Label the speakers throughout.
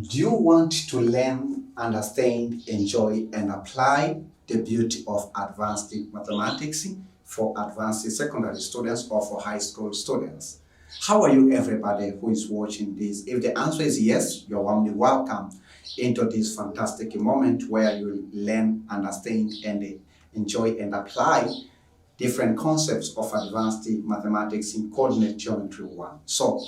Speaker 1: Do you want to learn, understand, enjoy, and apply the beauty of advanced mathematics for advanced secondary students or for high school students? How are you, everybody who is watching this? If the answer is yes, you're warmly welcome into this fantastic moment where you learn, understand, and enjoy and apply different concepts of advanced mathematics in coordinate geometry 1. So,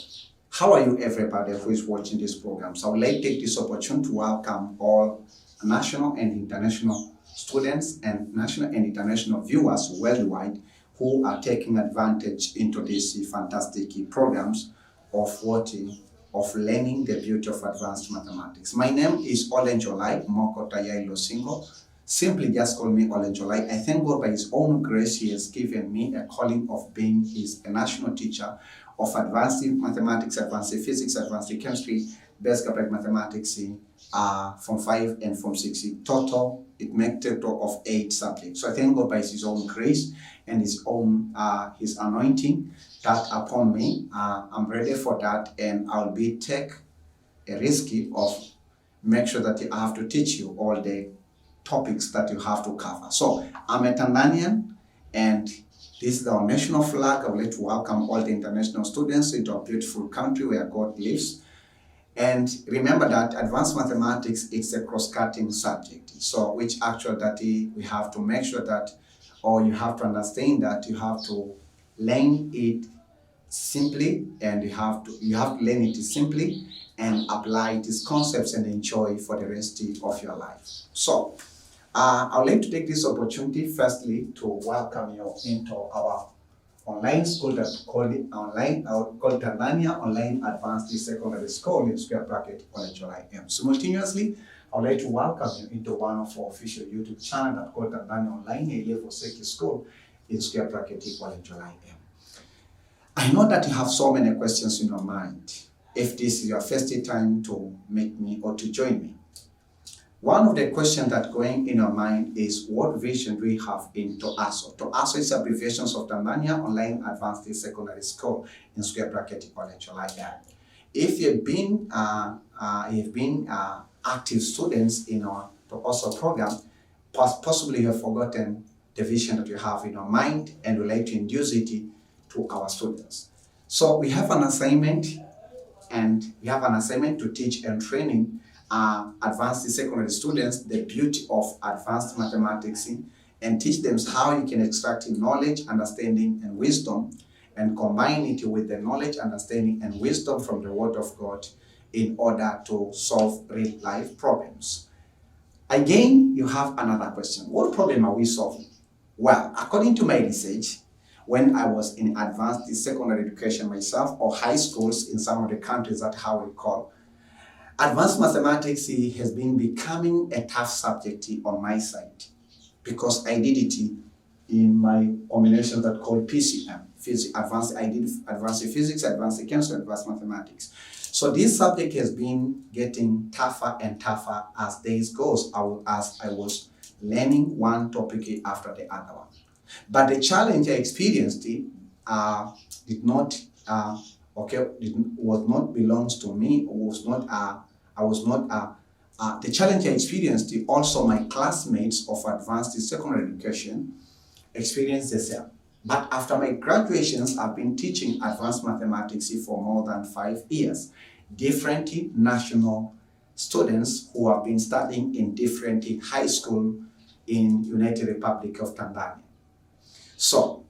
Speaker 1: how are you, everybody who is watching this program? So I would like to take this opportunity to welcome all national and international students and national and international viewers worldwide who are taking advantage into these fantastic programs of learning the beauty of advanced mathematics. My name is Olenjolai Mokotayai Losingo. Simply just call me Olenjolai. I thank God by His own grace He has given me a calling of being a national teacher of advanced mathematics, advanced physics, advanced chemistry, basic applied mathematics from 5 and from 6. Total, it makes a total of 8 subjects. So I thank God by His own grace and His own His anointing that upon me. I'm ready for that, and I'll take a risky of make sure that I have to teach you all the topics that you have to cover. So I'm a Tanzanian, and this is our national flag. I would like to welcome all the international students into our beautiful country where God lives. And remember that advanced mathematics is a cross-cutting subject. So which actually that we have to make sure that, or you have to understand that you have to learn it simply, and you have to learn it simply and apply these concepts and enjoy for the rest of your life. So I would like to take this opportunity firstly to welcome you into our online school that called TANZANIA Online Advanced Secondary School in square bracket OLENJOLAIM. Simultaneously, I would like to welcome you into one of our official YouTube channel that called TANZANIA Online A-Level Secondary School in square bracket OLENJOLAIM. I know that you have so many questions in your mind. If this is your first time to meet me or to join me, one of the questions that going in your mind is, what vision do we have in TOASO? TOASO is abbreviations of TANZANIA Online Advanced Secondary School in square bracket OLENJOLAIM. If you've been active students in our TOASO program, possibly you have forgotten the vision that you have in your mind, and would like to induce it to our students. So we have an assignment, to teach and training advanced secondary students the beauty of advanced mathematics and teach them how you can extract knowledge, understanding, and wisdom, and combine it with the knowledge, understanding, and wisdom from the Word of God in order to solve real-life problems. Again, you have another question. What problem are we solving? Well, according to my research, when I was in advanced secondary education myself, or high schools in some of the countries that how we call, advanced mathematics has been becoming a tough subject on my side, because I did it in my combination that called PCM, I did advanced physics, advanced chemistry, advanced mathematics. So this subject has been getting tougher and tougher as days goes, as I was learning one topic after the other one. But the challenge I experienced belongs to me. The challenge I experienced, also my classmates of advanced secondary education experienced the same. But after my graduations, I've been teaching advanced mathematics for more than 5 years. Different national students who have been studying in different high school in United Republic of Tanzania. So,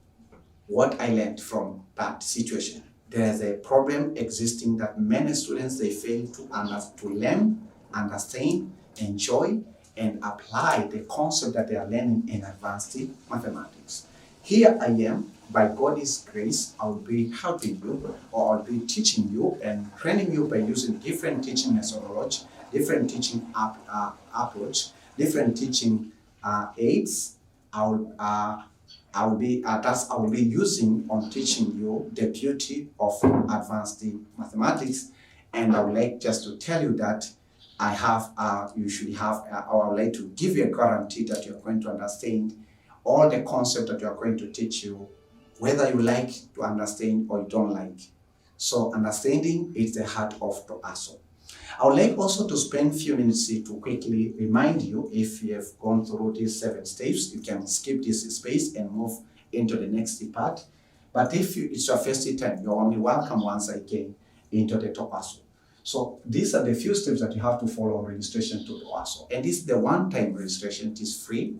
Speaker 1: what I learned from that situation. There is a problem existing that many students, they fail to learn, understand, enjoy, and apply the concept that they are learning in advanced mathematics. Here I am, by God's grace, I'll be helping you, or I'll be teaching you and training you by using different teaching methodology, different teaching approach, different teaching aids. I will be using on teaching you the beauty of advanced mathematics, and I would like just to tell you that I would like to give you a guarantee that you're going to understand all the concepts that you're going to teach you, whether you like to understand or you don't like. So understanding is the heart of the answer. I would like also to spend a few minutes to quickly remind you, if you have gone through these 7 steps, you can skip this space and move into the next part. But if it's your first time, you're only welcome once again into the TOPASO. So these are the few steps that you have to follow on registration to TOPASO. And this is the one-time registration. It is free.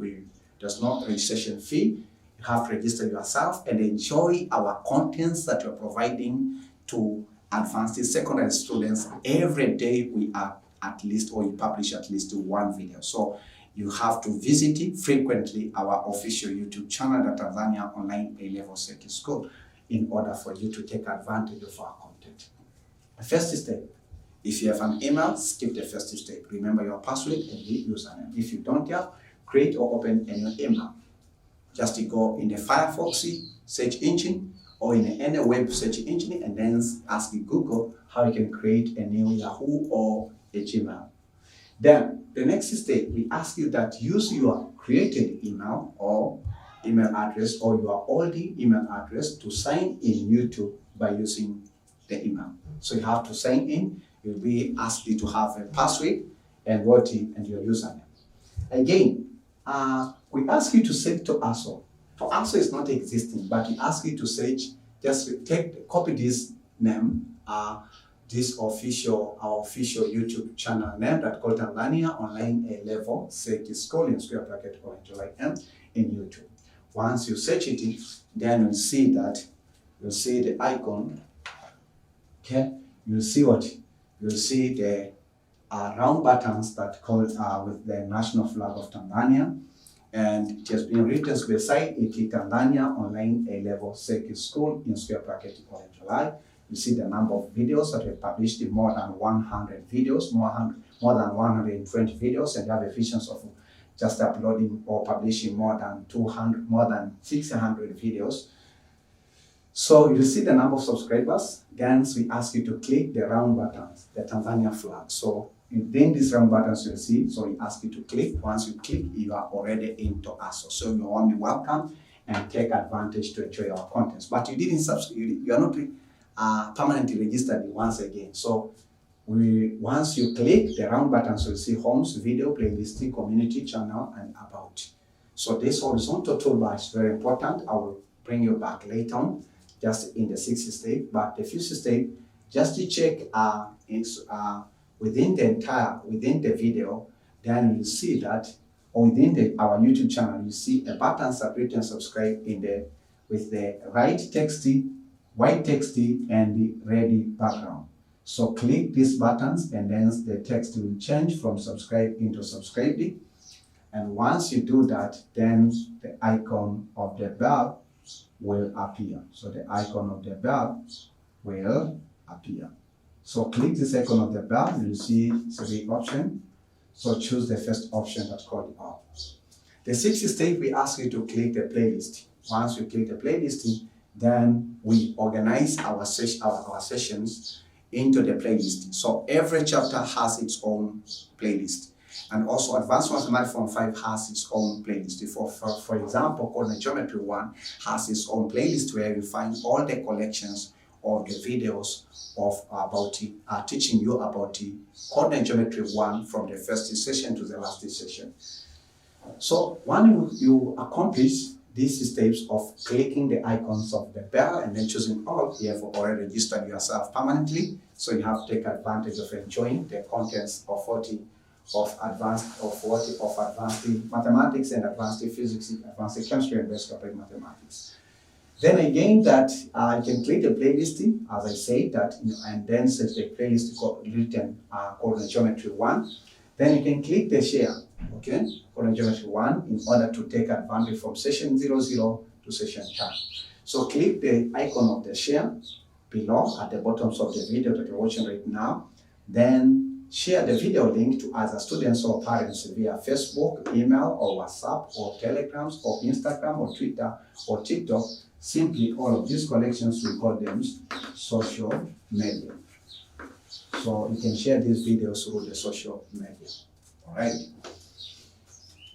Speaker 1: There's no registration fee. You have to register yourself and enjoy our contents that we're providing to advanced secondary students. Every day we publish at least 1 video. So you have to visit it frequently, our official YouTube channel, the Tanzania Online A-Level Circuit School, in order for you to take advantage of our content. The first step, if you have an email, skip the first step. Remember your password and the username. If you don't have, create or open a new email. Just to go in the Firefox search engine or in any web search engine, and then ask Google how you can create a new Yahoo or a Gmail. Then the next step, we ask you that use your created email or email address or your old email address to sign in YouTube by using the email. So you have to sign in. You'll be asked you to have a password and your username. Again, we ask you to search to ASO. To ASO is not existing, but we ask you to search. Just copy this name, our official YouTube channel name that called Tanzania Online A-Level Circuit School in square bracket OLENJOLAIM in YouTube. Once you search it, then you'll see the icon. Okay, you'll see what? You'll see the round buttons that called with the national flag of Tanzania, and it has been written beside it, Tanzania Online A-Level Circuit School in square bracket Olenjolai. You see the number of videos that we published, in more than 100 videos, more than 120 videos, and you have efficiency of just uploading or publishing more than 600 videos. So you see the number of subscribers. Then we ask you to click the round buttons, the Tanzania flag. So within these round buttons you'll see, so we ask you to click. Once you click, you are already into ASO. So you're only welcome and take advantage to enjoy our contents. But you didn't subscribe, you are not permanently registered once again. So once you click the round buttons, you'll see homes, video, playlist, community, channel, and about. So this horizontal toolbar is very important. I will bring you back later on, just in the 6th step. But the 5th step, just to check within the video, then you see that, or within our YouTube channel, you see a button written subscribe with the white text and the red background. So click these buttons, and then the text will change from subscribe into subscribed. And once you do that, then the icon of the bell will appear. So the icon of the bell will appear. So click this icon of the bell, you'll see 3 options. So choose the first option that's called all. The 6th step, we ask you to click the playlist. Once you click the playlist, then we organize our sessions into the playlist. So every chapter has its own playlist. And also Advanced Mathematics Form 5 has its own playlist. For example, Coordinate Geometry 1 has its own playlist where you find all the collections of the videos of teaching you about the Coordinate Geometry 1 from the first session to the last session. So when you accomplish these steps of clicking the icons of the bell and then choosing all, you have already registered yourself permanently. So you have to take advantage of enjoying the contents of advanced mathematics and advanced physics, advanced chemistry, and basic applied mathematics. Then again that you can create a playlist, as I said, that and then set the playlist written called geometry 1. Then you can click the share, okay, called geometry 1 in order to take advantage from session 00 to session 10. So click the icon of the share below at the bottom of the video that you're watching right now. Then share the video link to other students or parents via Facebook, email, or WhatsApp, or Telegrams, or Instagram, or Twitter, or TikTok. Simply, all of these collections, we call them social media. So you can share these videos through the social media. All right.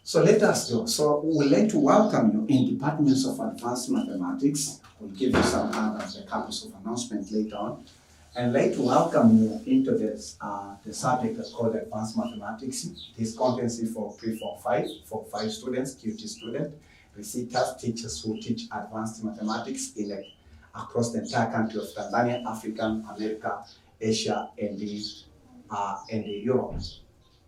Speaker 1: So let us go. So we would like to welcome you in departments of advanced mathematics. We'll give you some other copies of announcement later on. And I'd like to welcome you into this the subject that's called advanced mathematics. This content is for pre-form 5, for 5 students, QT students, reciters, teachers who teach advanced mathematics across the entire country of Tanzania, Africa, America, Asia, and the Europe.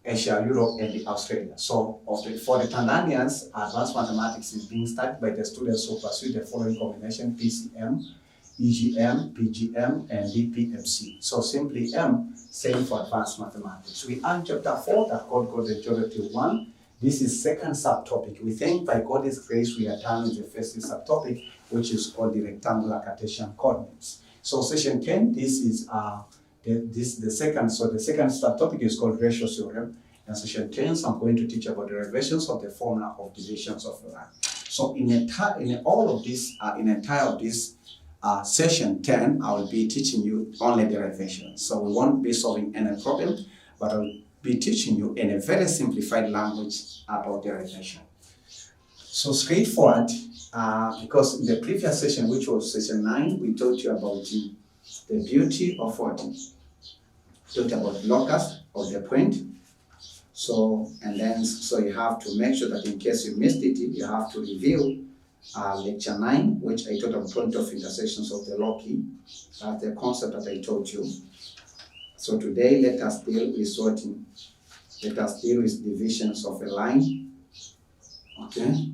Speaker 1: Asia, Europe, and Australia. So for the Tanzanians, advanced mathematics is being studied by the students who pursue the following combination: PCM, EGM, PGM, and DPMC. So simply M standing for advanced mathematics. We are in chapter 4 that called Geometry 1. This is second subtopic. We think by God's grace we are done with the first subtopic, which is called the rectangular Cartesian coordinates. So session 10, this is the second. So the second subtopic is called ratio theorem. And session 10, so I'm going to teach about the derivations of the formula of divisions of a line. So in all of this, session 10, I will be teaching you only derivations. So we won't be solving any problem, but I'll be teaching you in a very simplified language about derivation. So straightforward, because in the previous session, which was session 9, we taught you about the beauty of what? Talked about locus of the point. So you have to make sure that in case you missed it, you have to review lecture 9, which I taught on point of intersections of the loci. That's the concept that I taught you. So today, let us deal with sorting. Let us deal with divisions of a line. Okay.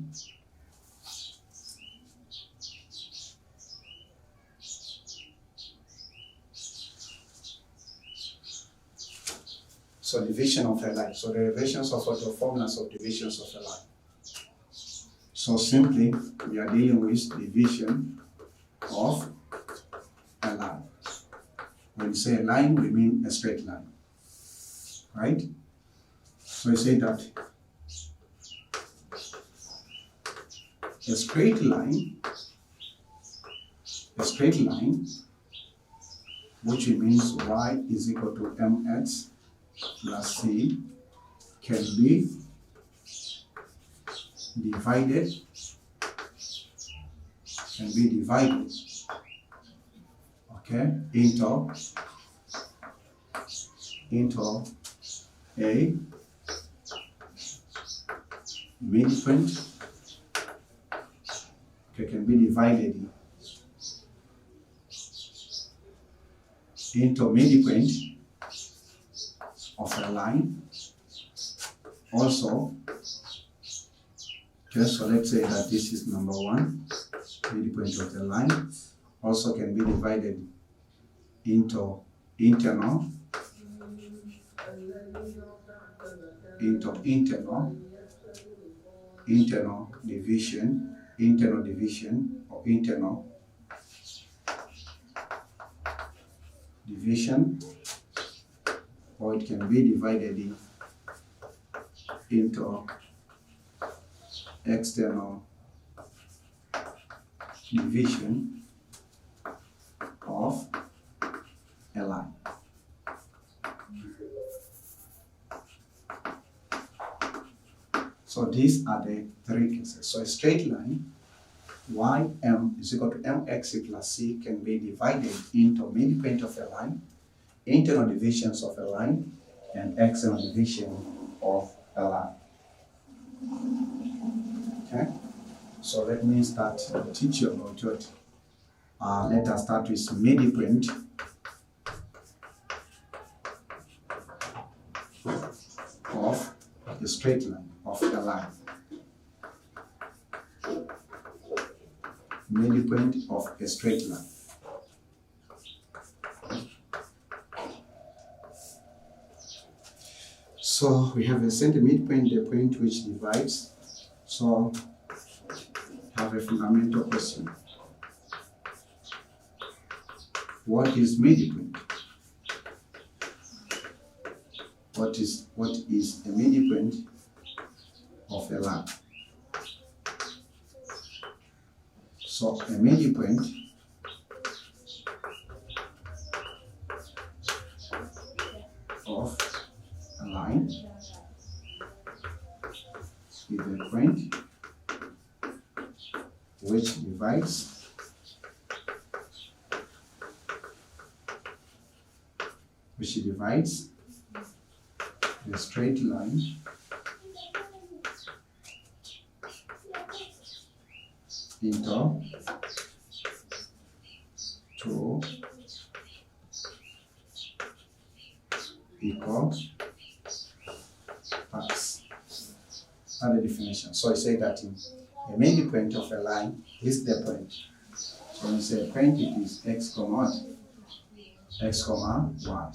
Speaker 1: So division of a line. So derivations of the formulas of divisions of a line. So simply, we are dealing with division of a line. When we say a line, we mean a straight line, right? So we say that a straight line, which means y is equal to mx plus c, can be divided, okay, into a midpoint, okay, can be divided into midpoint of a line. Also, okay, so let's say that this is number 1, midpoint of the line. Also can be divided into internal division, or internal division, or it can be divided into external division of a line. So these are the 3 cases. So a straight line, ym is equal to mx plus c, can be divided into midpoint of a line, internal divisions of a line, and external division of a line. Okay, so let me start to teach you about it. Let us start with midpoint of a straight line, of a line. midpoint of a straight line. So we have a center midpoint, the point which divides. So have a fundamental question. What is midpoint? What is a midpoint of a line? So a midpoint of a line is a point which divides the straight line into two equal parts. That's the definition. So I say that a midpoint of a line is the point. So when you say a point, it is x comma y.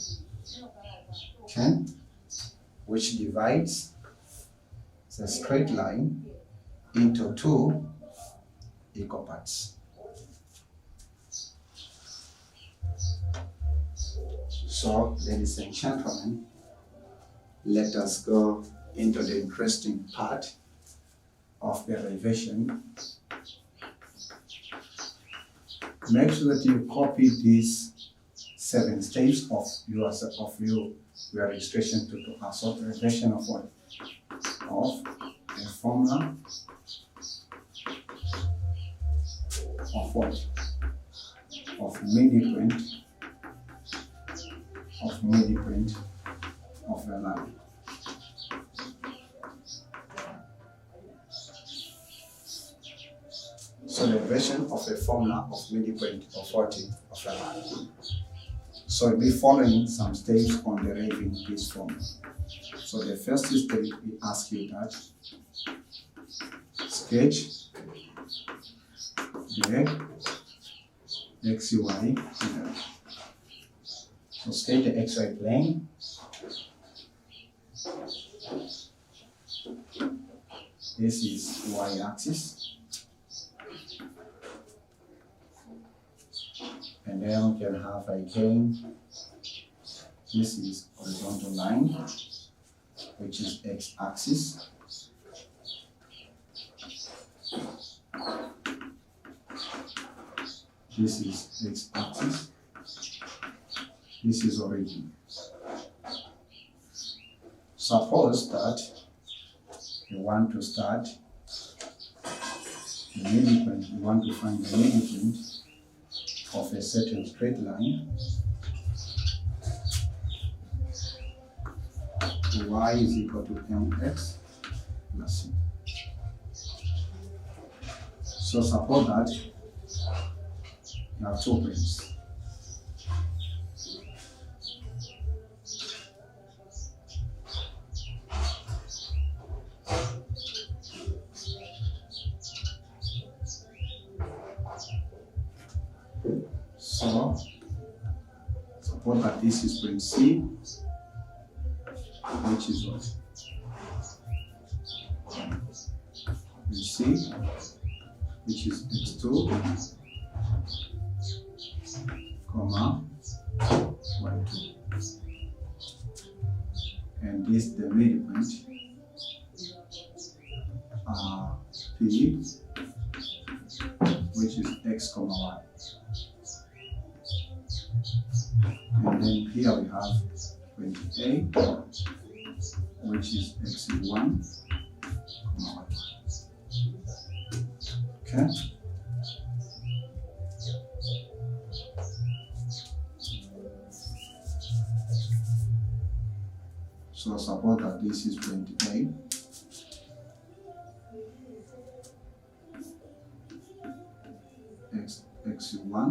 Speaker 1: Okay? Which divides the straight line into two equal parts. So, ladies and gentlemen, let us go into the interesting part of derivation. Make sure that you copy these 7 steps of your registration to assert derivation of what? Of a formula of what? Of midpoint of a line. So the version of a formula of midpoint of 40 of a line. So we'll be following some steps on deriving this formula. So the first step, we ask you that sketch the XY plane. So sketch the XY plane. This is y-axis. And then we can have again, this is horizontal line, which is x-axis. This is x-axis. This is origin. Suppose that you want to start the midpoint, you want to find the midpoint of a certain straight line. Y is equal to mx plus c. So suppose that you have 2 points. So suppose that this is point C, which is what? Point C, which is x2, comma, y2. And this the midpoint, P, which is x, comma, y. And then here we have point A, which is x1, comma, y. Okay? So suppose that this is point A. X1.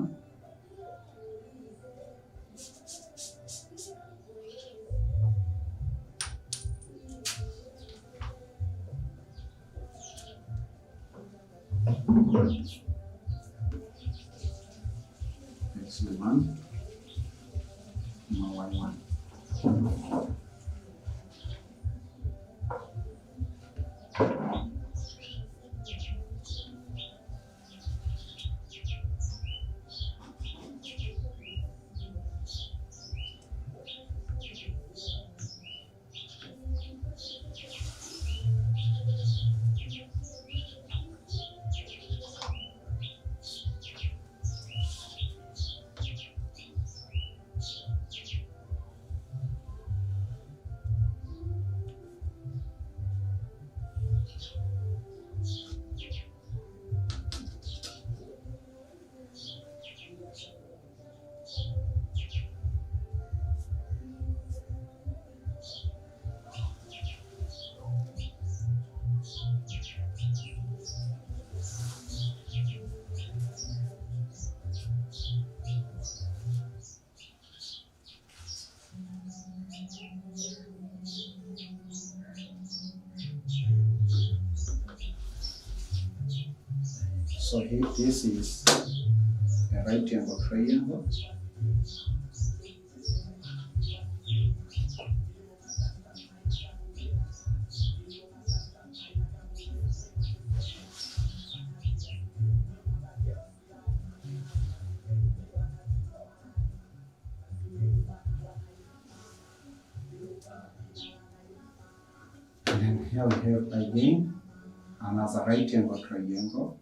Speaker 1: C1, Y1. So here, this is a right angle triangle. And then here we have again another right angle triangle.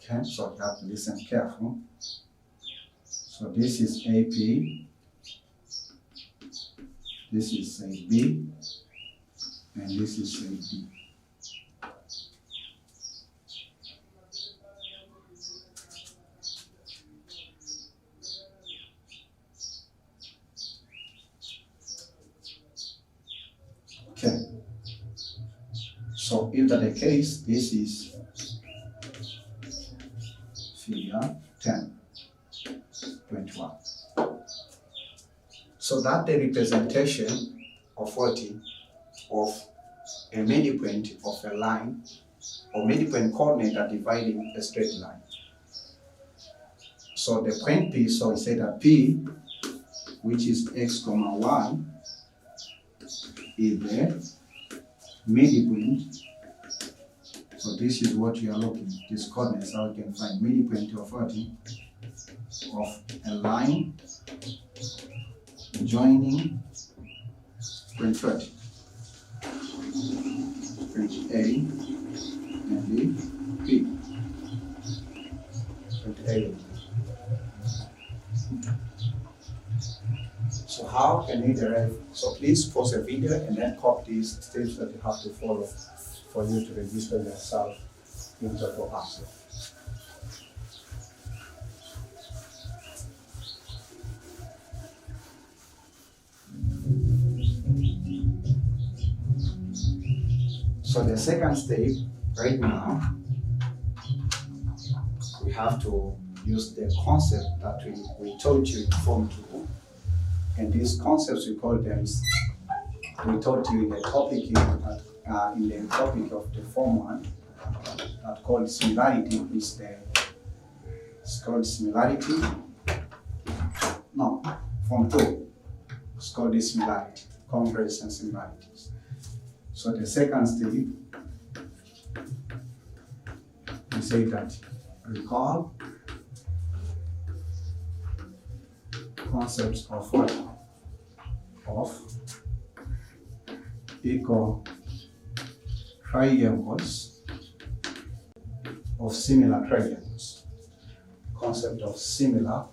Speaker 1: Okay, so you have to listen carefully. So this is AP, this is AB, and this is AB. Okay, so if that's the case, this is figure 10.21. So that the representation of what? Of a midpoint of a line or midpoint coordinate that dividing a straight line. So the point P, so we say that P, which is x comma y, is the midpoint. So this is what you are looking, this coordinates, how you can find midpoint of what? Of a line joining point what? Point A and B. Point A. So how can you derive? So please pause the video and then copy these steps that you have to follow for you to register yourself into the answer. So the second step, right now, we have to use the concept that we taught you in Form 2. And these concepts, we call them, we taught you in the topic of the Form 1, that called Similarity, which it's called Similarity. No, Form 2, it's called the Similarity, Congruence and Similarities. So the second step, we say that recall concepts of what? Of equal triangles of similar triangles. Concept of similar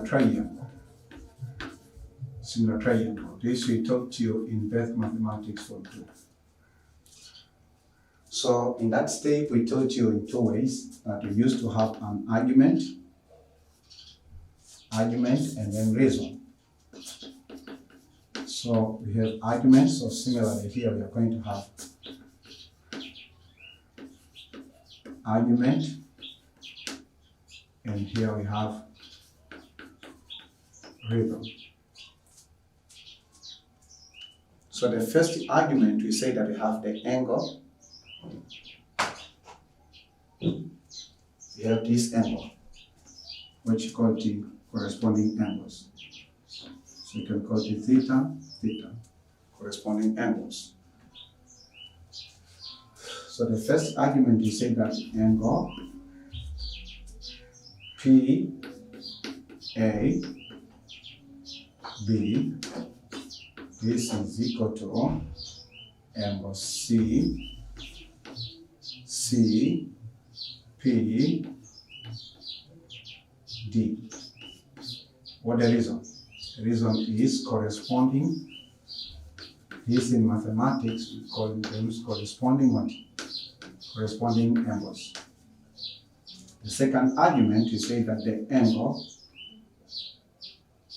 Speaker 1: triangle. Similar triangle. This we taught you in Beth Mathematics Form 2. So in that step, we taught you in two ways that we used to have an argument, and then reason. So we have arguments, so similarly here we are going to have argument, and here we have rhythm. So the first argument, we say that we have the angle. We have this angle, which you call the corresponding angles. So you can call it theta, theta, corresponding angles. So the first argument, we say that the angle P, A, B, this is equal to angle C, C, P, D. What the reason? The reason is corresponding. This in mathematics, we call them corresponding what? Corresponding angles. The second argument, we say that the angle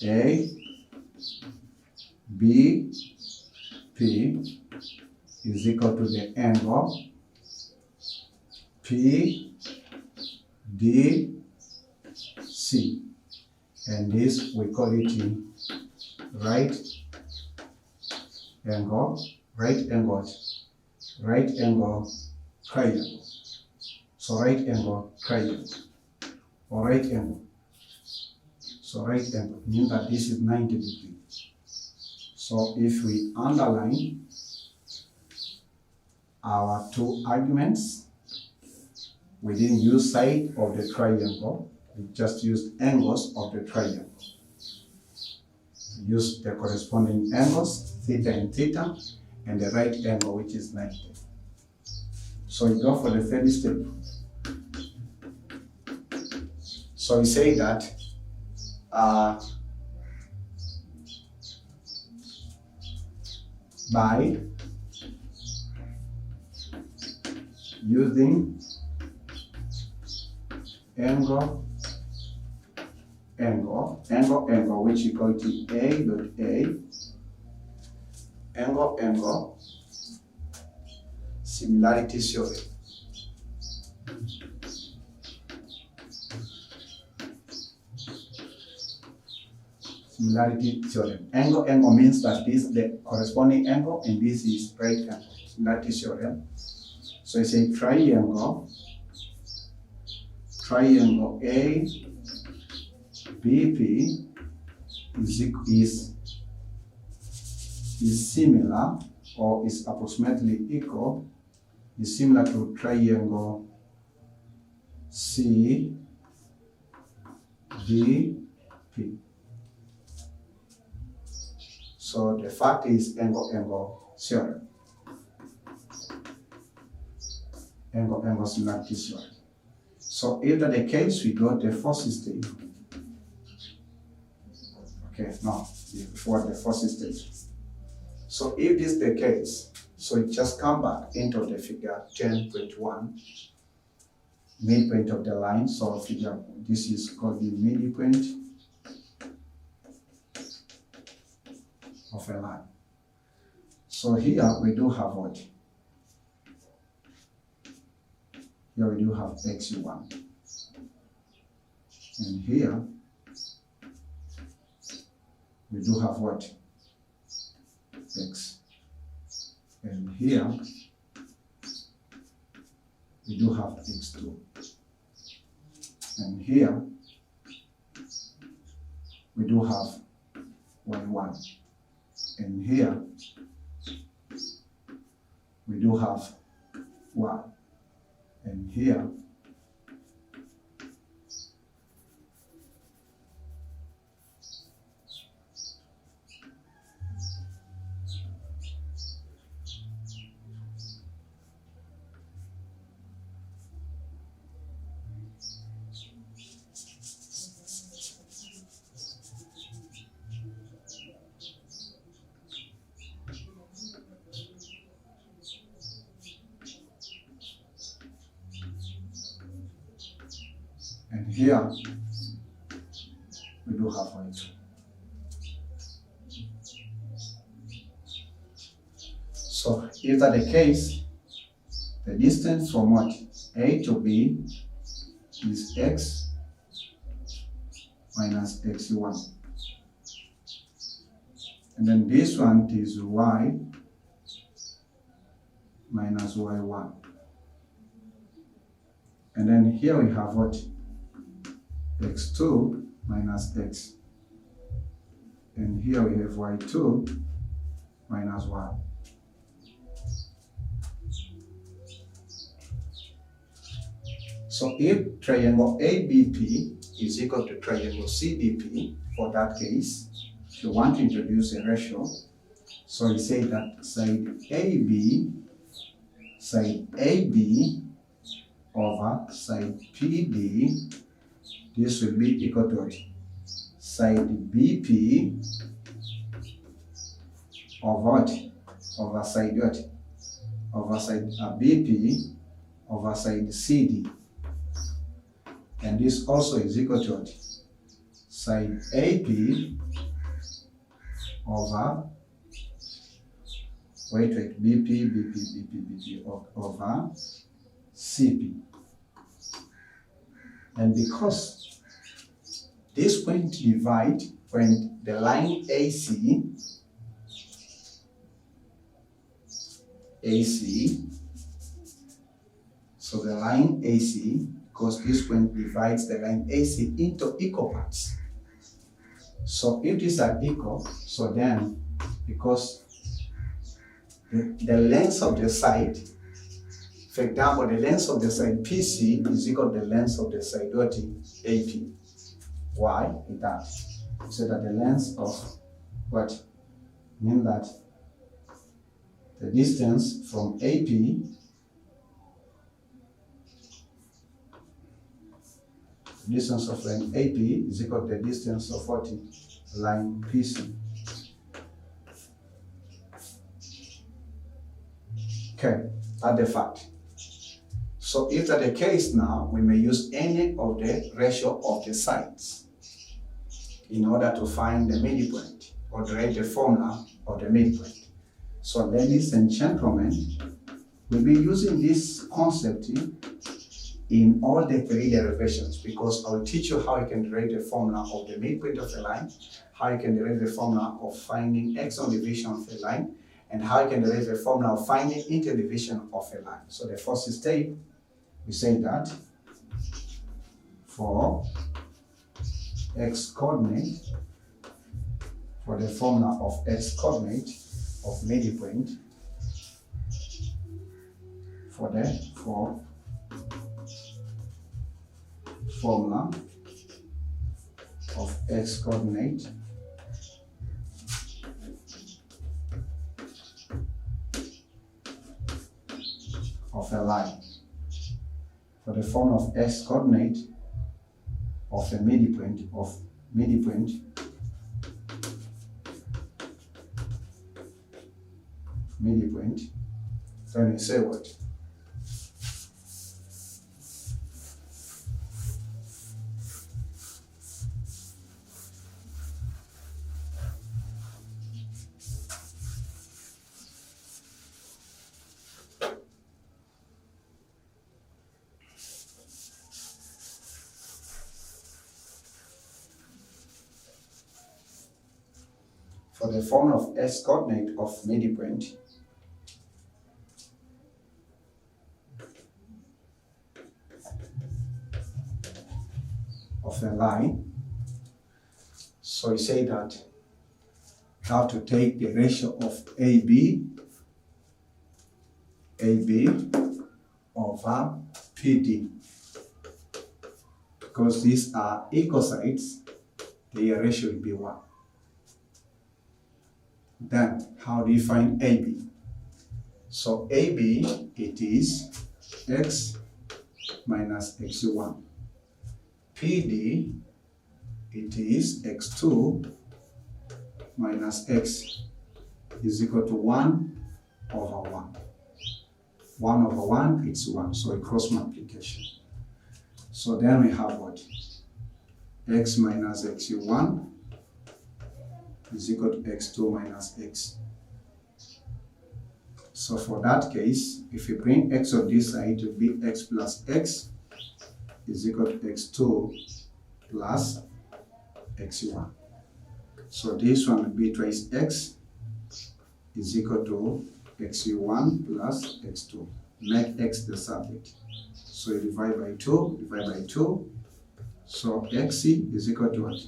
Speaker 1: A, B, P is equal to the angle P, D, C. And this we call it right angle triangle. So right angle triangle or right angle. So right angle means that this is 90 degrees. So if we underline our two arguments, we didn't use side of the triangle, we just used angles of the triangle. We used the corresponding angles, theta and theta, and the right angle, which is 90. So you go for the third step. So you say that by using angle, which you call it A dot A, angle, similarity theorem. Similarity theorem. Angle means that this is the corresponding angle and this is right angle. Similarity theorem. So I say triangle A BP is similar or is approximately equal, is similar to triangle CDP. So the fact is angle theorem. Angle similarity theorem. So if that's the case, we got the first stage. Okay, no, before the first stage. So if this is the case, so it just come back into the figure 10.1, midpoint of the line. So figure, this is called the midpoint of a line. So here we do have what? Here we do have x1. And here we do have what? X. And here we do have x2. And here we do have y1. And here we do have y. And here we do have y2. So if that's the case, The distance from what? A to B is x minus x1. And then this one is y minus y1. And then here we have what? x2 minus x. And here we have y2 minus y. So if triangle ABP is equal to triangle CBP, for that case, if you want to introduce a ratio, so you say that side AB over side PD, this will be equal to what? Side BP over what? Over side what? Over side BP over side CD. And this also is equal to what? Side AP over BP over CP. And because this point divide when the line AC, so the line AC, because this point divides the line AC into equal parts. So if these are equal, so then because the length of the side, for example, the length of the side PC is equal to the length of the side AP. Why is that? So that the length of what? Mean that the distance from AP distance of line AP is equal to the distance of what? Line PC. Okay, that's the fact. So if that's the case now, we may use any of the ratio of the sides in order to find the midpoint or derive the formula of the midpoint. So ladies and gentlemen, we'll be using this concept in all the three derivations, because I'll teach you how you can derive the formula of the midpoint of a line, how you can derive the formula of finding external division of a line, and how you can derive the formula of finding interdivision of a line. So the first step, we say that for x coordinate, for the formula of x coordinate of midpoint, for formula of x coordinate of a line, for the formula of x coordinate of a midpoint then we say what? For the formula of x coordinate of midpoint of a line, so you say that you have to take the ratio of AB over PD. Because these are equal sides, the ratio will be 1. Then, how do you find AB? So AB, it is x minus x1. PD, it is x2 minus x is equal to 1 over 1. 1 over 1, it's 1, so a cross multiplication. So then we have what? X minus x1 is equal to x2 minus x. So for that case, if you bring x on this side, it will be x plus x is equal to x2 plus x1. So this one will be twice x is equal to x1 plus x2. Make x the subject. So you divide by 2. So x is equal to what?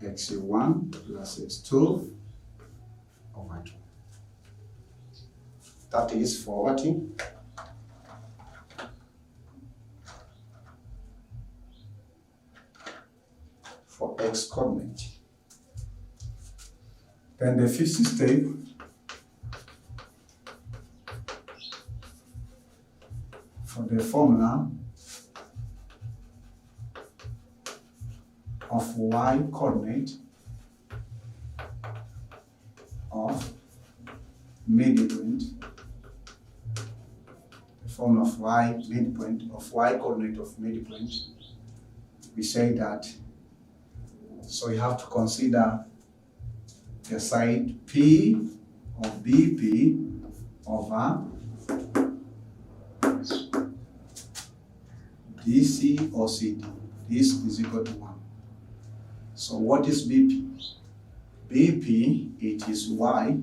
Speaker 1: x1 plus x2 over 2. That is for what? For x coordinate. Then the fifth step, for the formula of y coordinate of midpoint, the formula of y midpoint of y coordinate of midpoint, we say that, so you have to consider the side P of BP over DC or CD. This is equal to 1. So what is BP? BP, it is y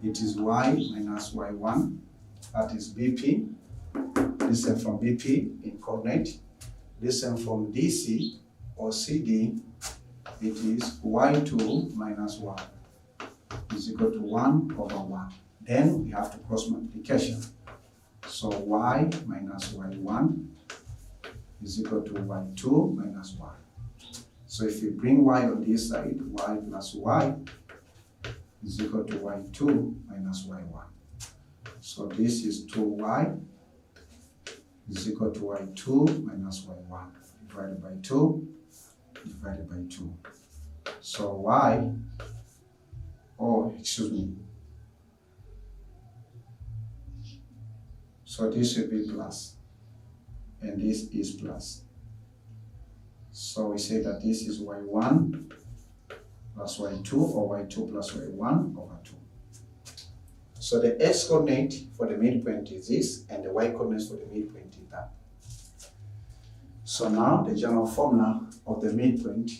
Speaker 1: minus y1. That is BP. Listen from BP in coordinate. Listen from DC or CD, it is y2 minus 1 is equal to 1 over 1. Then we have to cross multiplication. So y minus y1 is equal to y2 minus 1. So if you bring y on this side, y plus y is equal to y2 minus y1. So this is 2y is equal to y2 minus y1 divided by 2 divided by 2. So y, so this will be plus, and this is plus. So we say that this is y1 plus y2 or y2 plus y1 over 2. So the x coordinate for the midpoint is this, and the y coordinate for the midpoint is that. So now the general formula of the midpoint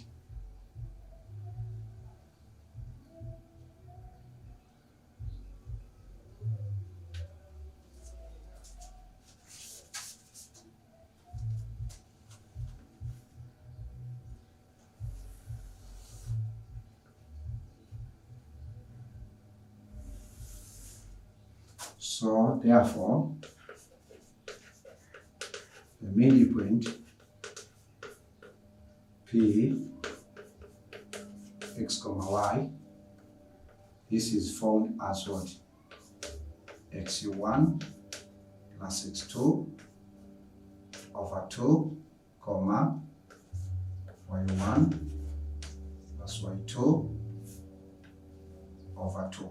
Speaker 1: so therefore the midpoint P x comma y, this is formed as what? x1 plus x2 over 2 comma y1 plus y2 over 2.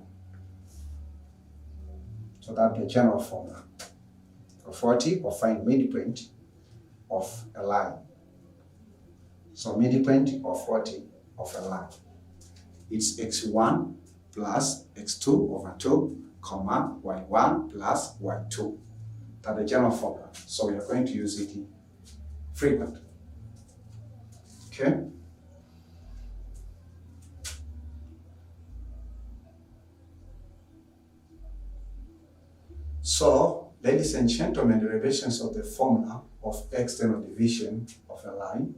Speaker 1: So that's the general formula for 40, or find midpoint of a line. So midpoint of 40 of a line, it's x1 plus x2 over 2, comma y1 plus y2. That's the general formula. So we are going to use it frequently. Okay? So, ladies and gentlemen, the derivations of the formula of external division of a line.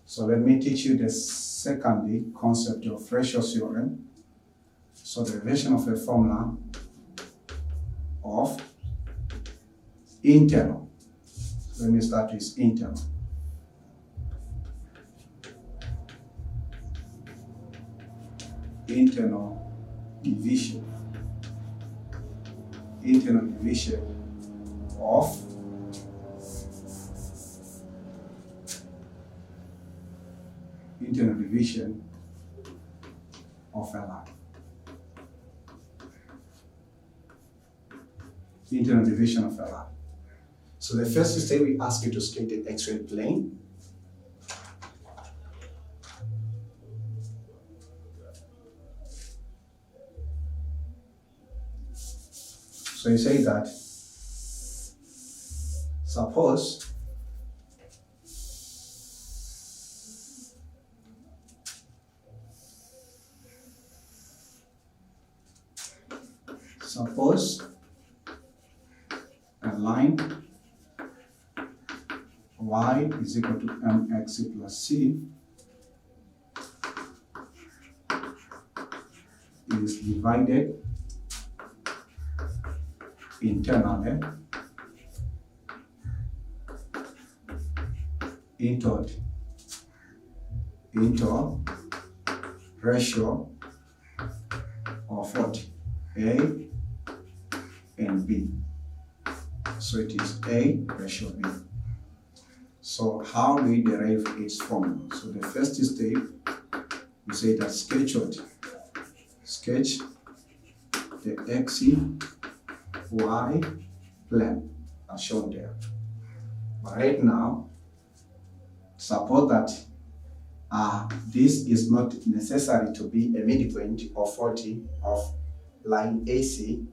Speaker 1: So let me teach you the second concept of ratio theorem. So the derivation of a formula of internal. Let me start with internal. Internal division. Internal division of a line. Internal division of a line. So the first step, we ask you to skate the x-ray plane. So you say that suppose a line y is equal to mx plus c is divided internally into ratio of what? A and B. So it is A ratio B. So how do we derive its formula? So the first step, we say that sketch the x, y plane as shown there. But right now, suppose that this is not necessary to be a midpoint or 40 of line AC,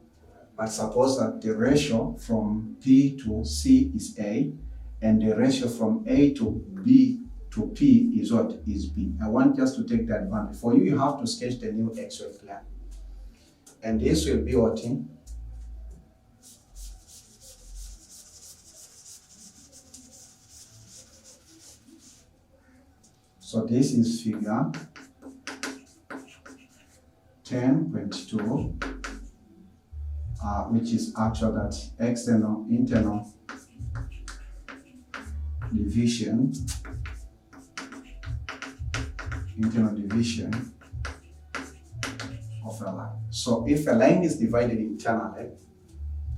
Speaker 1: but suppose that the ratio from P to C is A, and the ratio from A to B to P is what? Is B. I want just to take that advantage. For you, you have to sketch the new XY plane. And this will be what? So this is figure 10.2, which is actual that internal division of a line. So if a line is divided internally,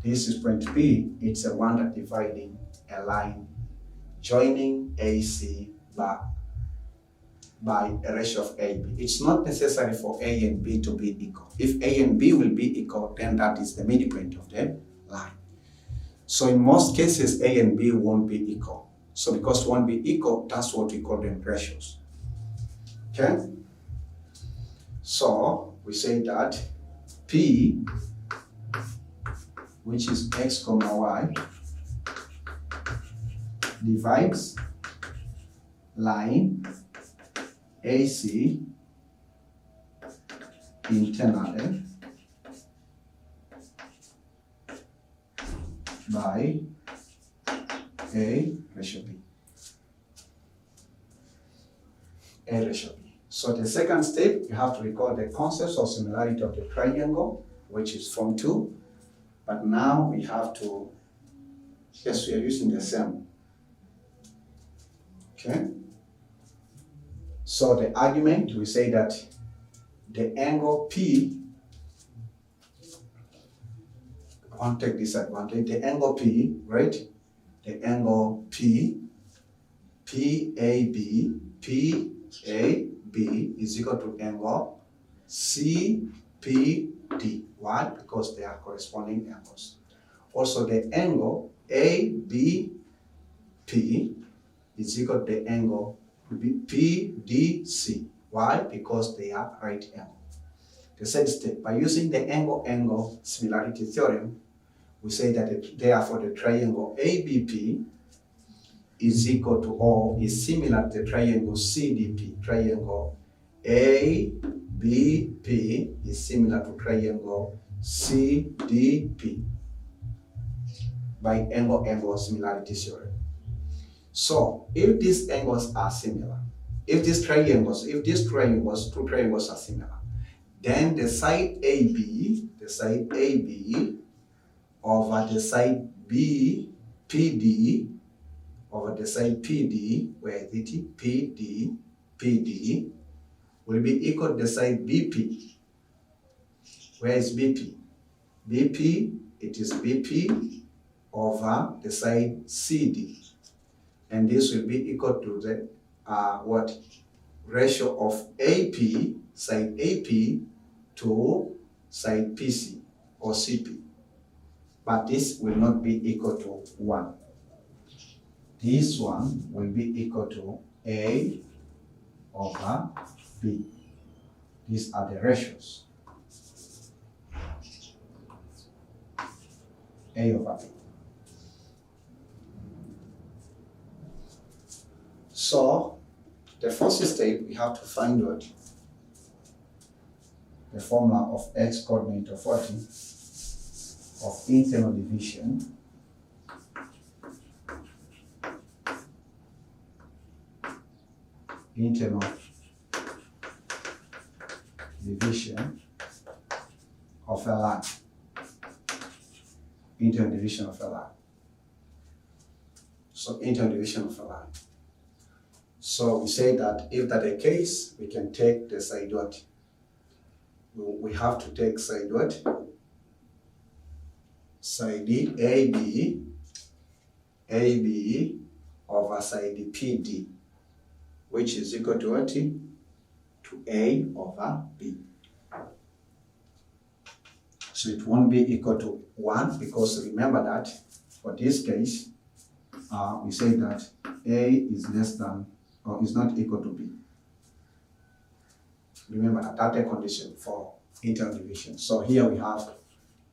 Speaker 1: this is point P, it's a one that dividing a line joining AC by a ratio of AB. It's not necessary for A and B to be equal. If A and B will be equal, then that is the midpoint of the line. So in most cases, A and B won't be equal. So because it won't be equal, that's what we call them ratios. Okay? So we say that P, which is x comma y, divides line AC internally by A ratio B. A ratio B. So the second step, you have to recall the concepts of similarity of the triangle, which is form 2. But now we have to, yes, we are using the same. Okay? So the argument, we say that the angle P, I want to take this advantage, the angle P, right? The angle P, PAB is equal to angle CPD. Why? Because they are corresponding angles. Also, the angle ABP is equal to the angle PDC. Why? Because they are right angle. The third step, by using the angle-angle similarity theorem, we say that therefore the triangle ABP is equal to or is similar to the triangle CDP. Triangle ABP is similar to triangle CDP by angle-angle similarity theorem. So if these angles are similar, if two triangles are similar, then the side AB over the side PD over the side PD, where is it? PD will be equal to the side BP. Where is BP? BP, it is BP over the side CD. And this will be equal to the ratio of AP, side AP to side PC or CP. But this will not be equal to 1. This one will be equal to A over B. These are the ratios. A over B. So the first step, we have to find out the formula of x coordinate of 40 of internal division of a line. Internal division of a line. So internal division of a line. So we say that if that the case, we can take the side what? We have to take side what? Side AB over side PD, which is equal to what? To A over B. So it won't be equal to 1 because remember that for this case, we say that A is less than or is not equal to B. Remember that that's a condition for internal division. So here we have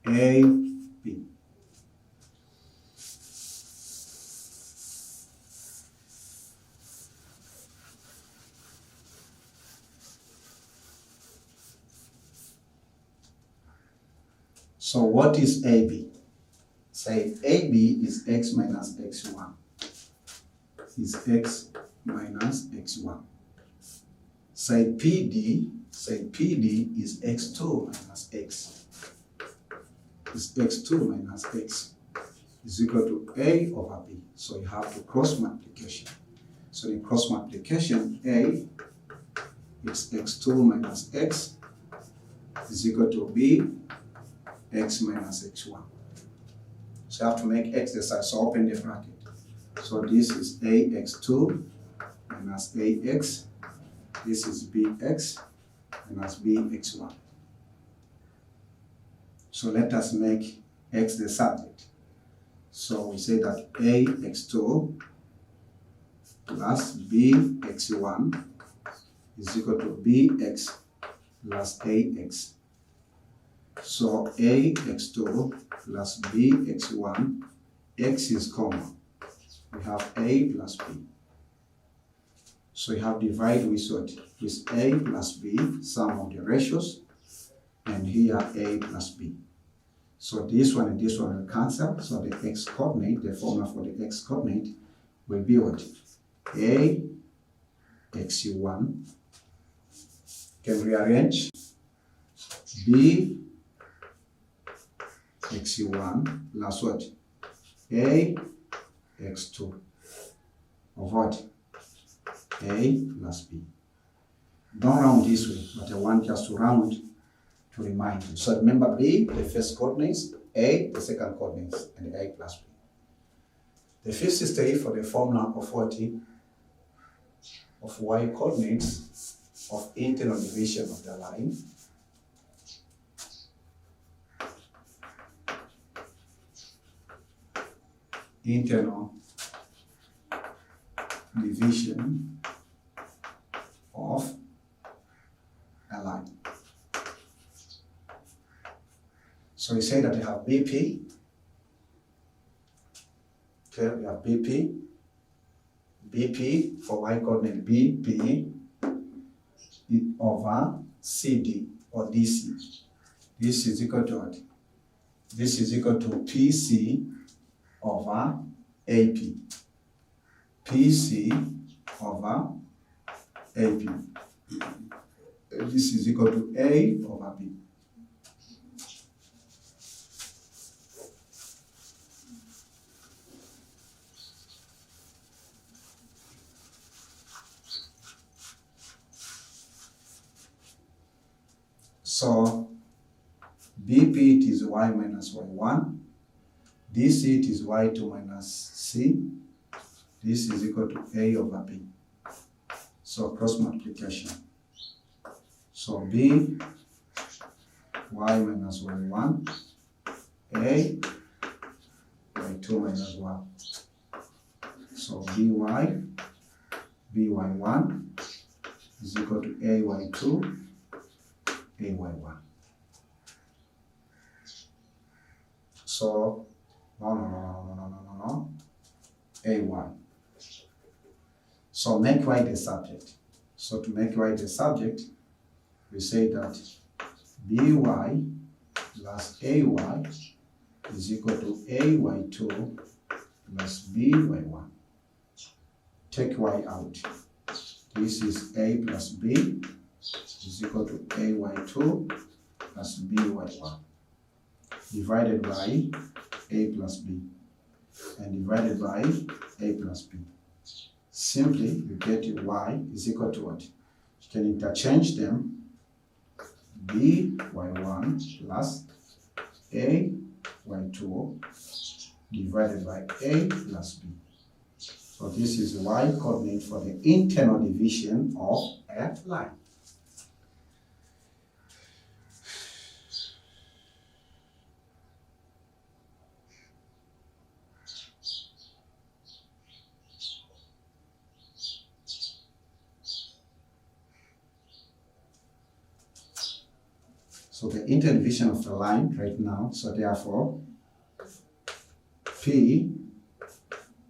Speaker 1: A, B. So what is AB? Say AB is x minus x1. Is x minus x1. Side PD is x2 minus x. Is x2 minus x is equal to A over B. So you have to cross multiplication. So in cross multiplication, A is x2 minus x is equal to B x minus x1. So you have to make x the size. So open the bracket. So this is ax2 minus ax. This is bx minus bx1. So let us make x the subject. So we say that ax2 plus bx1 is equal to bx plus ax. So ax2 plus bx1, x is common. We have a plus b. So you have divided with what? With a plus b, sum of the ratios, and here a plus b. So this one and this one will cancel. So the x coordinate, the formula for the x coordinate will be what? A x1 can rearrange b x1 plus what? A x2 of what? A plus b. Don't round this way, but I want just to round to remind you. So remember b, the first coordinates, a, the second coordinates, and a plus b. The fifth step for the formula of what? Of y coordinates of internal division of the line. Internal division of a line. So we say that we have BP. Okay, we have BP for y coordinate BP over CD or DC. This is equal to what? This is equal to PC over AP. PC over AP. This is equal to A over B. So BP it is y minus y1. DC it is y2 minus c. This is equal to A over B. So cross multiplication. So B y minus y1 A y2 minus 1. So by1 is equal to ay2 ay1. So No. A1. So make y the subject. So to make y the subject, we say that by plus ay is equal to ay2 plus by1. Take y out. This is a plus b is equal to ay2 plus by1 divided by a plus b and divided by a plus b. Simply, you get y is equal to what? You can interchange them. by1 plus ay2 divided by a plus b. So this is y coordinate for the internal division of a line. So the internal division of the line right now, so therefore P,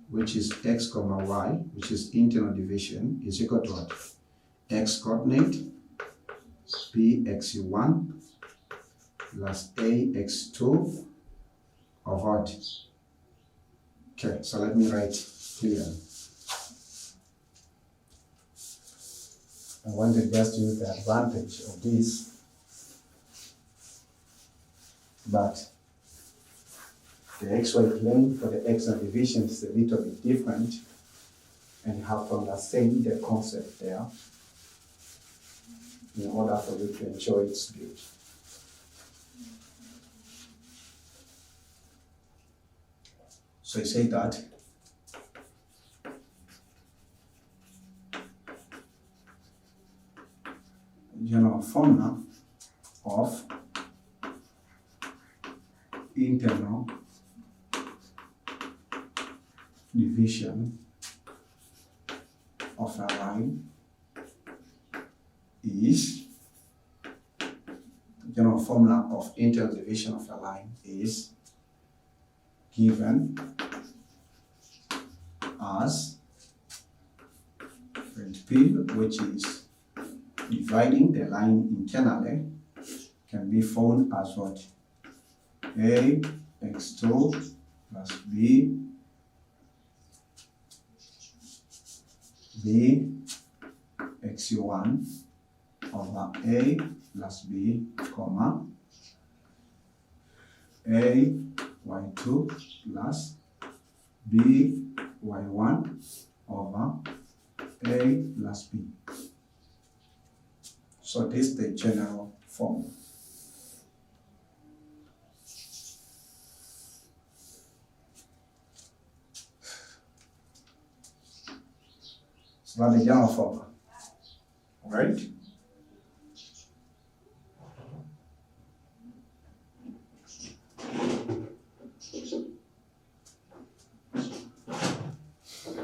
Speaker 1: which is x comma y, which is internal division, is equal to what? X coordinate bx1 plus ax2 of what? Okay, so let me write clearly. I wanted just to use the advantage of this, but the xy plane for the external division is a little bit different, and you have to understand the concept there in order for you to enjoy its beauty. So you say that general formula of internal division of a line is, general formula of internal division of a line is given as P, which is dividing the line internally, can be found as what? A x2 plus b x1 over a plus b, comma a y2 plus b y1 over a plus b. So this is the general formula. So that's the general formula. All right?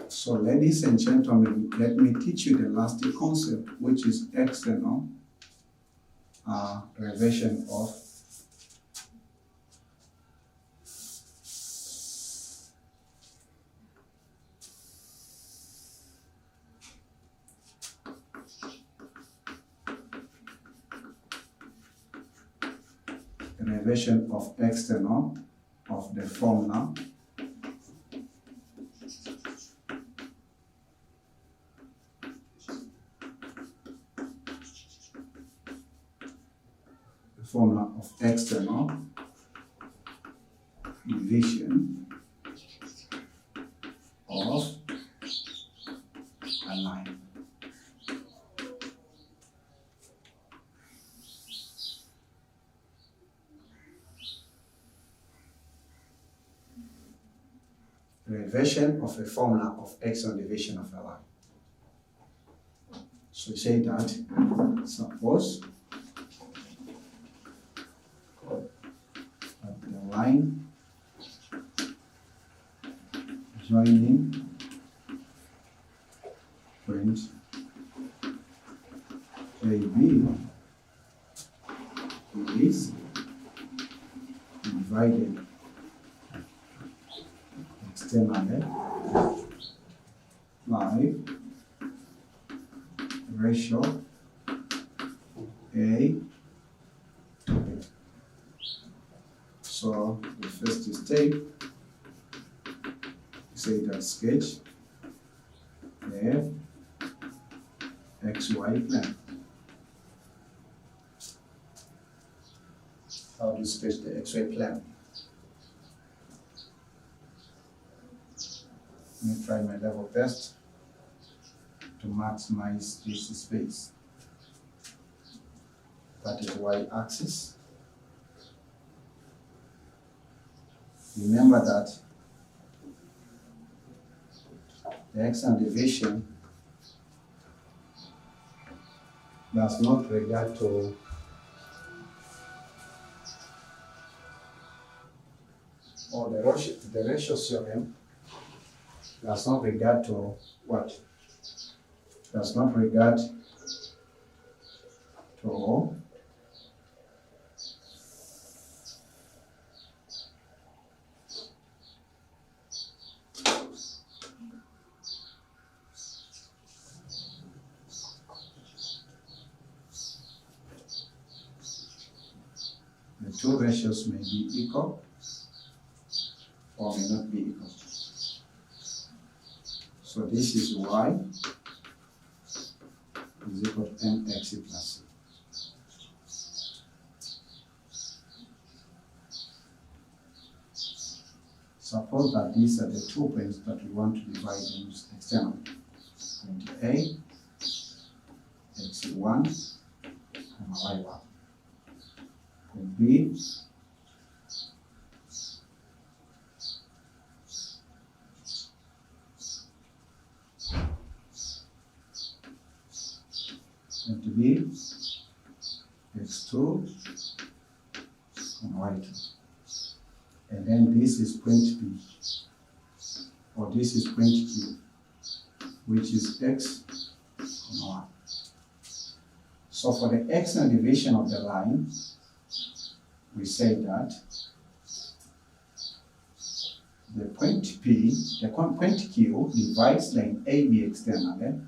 Speaker 1: So ladies and gentlemen, let me teach you the last concept, which is external derivation of external of the formula of external division of a line. Derivation of a formula of external division of a line. So we say that, suppose that the line joining point AB is divided externally by ratio A to B. So the first step, say that sketch the XY plane. How do you sketch the XY plane? Let me try my level best to maximize this space. That is y-axis. Remember that the external deviation does not regard to the ratio theorem does not regard to what? Does not regard to the two ratios may be equal or may not be equal. So this is y is equal to mx plus c. Suppose that these are the 2 points that we want to divide in externally. Point A, x1, and y1. Point B, point B, x2, and y2. And then this is point B, or this is point Q, which is x and y. So for the external division of the line, we say that the point P, the point Q divides line AB externally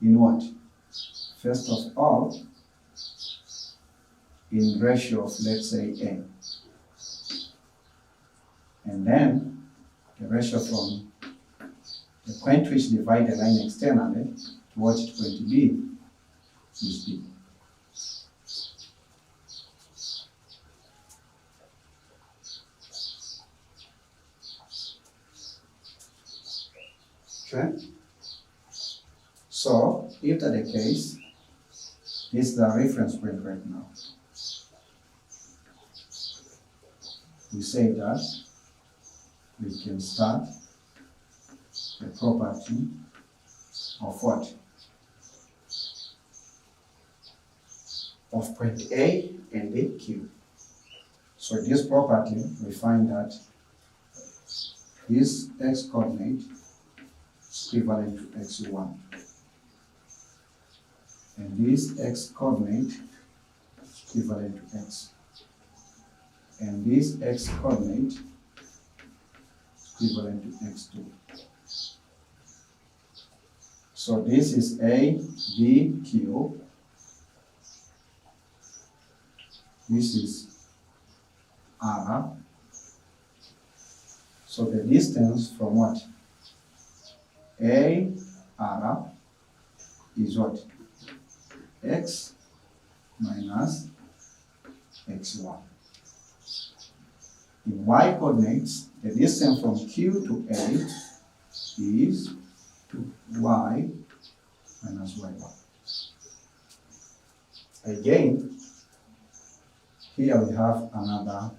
Speaker 1: in what? First of all, in ratio of, let's say, A. And then the ratio from the point which divides the line externally towards point B is B. Okay? So, if that's the case, this is the reference point right now. We say that we can start the property of what? Of point A and B, Q. So this property, we find that this x coordinate is equivalent to x1. And this x coordinate is equivalent to x. And this x coordinate equivalent to x2. So this is A, B, Q. This is R. So the distance from what? A, R is what? X minus x1. In y coordinates, the distance from Q to A is y minus y1. Again, here we have another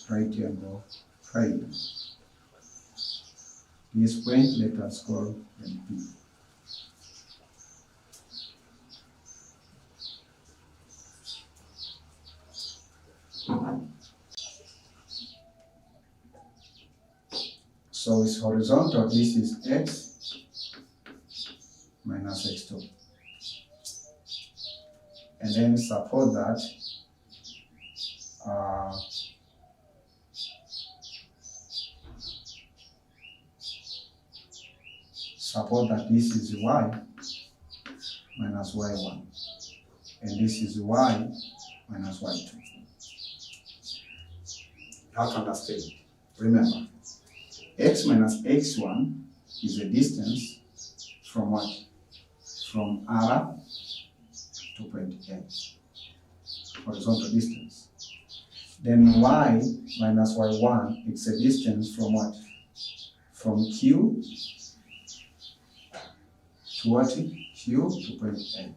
Speaker 1: right angle triangle. This point let us call P. So it's horizontal, this is x minus x2. And then suppose that suppose that this is y minus y1, and this is y minus y2. How to understand? Remember, x minus x1 is the distance from what? From R to point A, horizontal distance. Then y minus y1, it's a distance from what? From Q to what? Q to point A.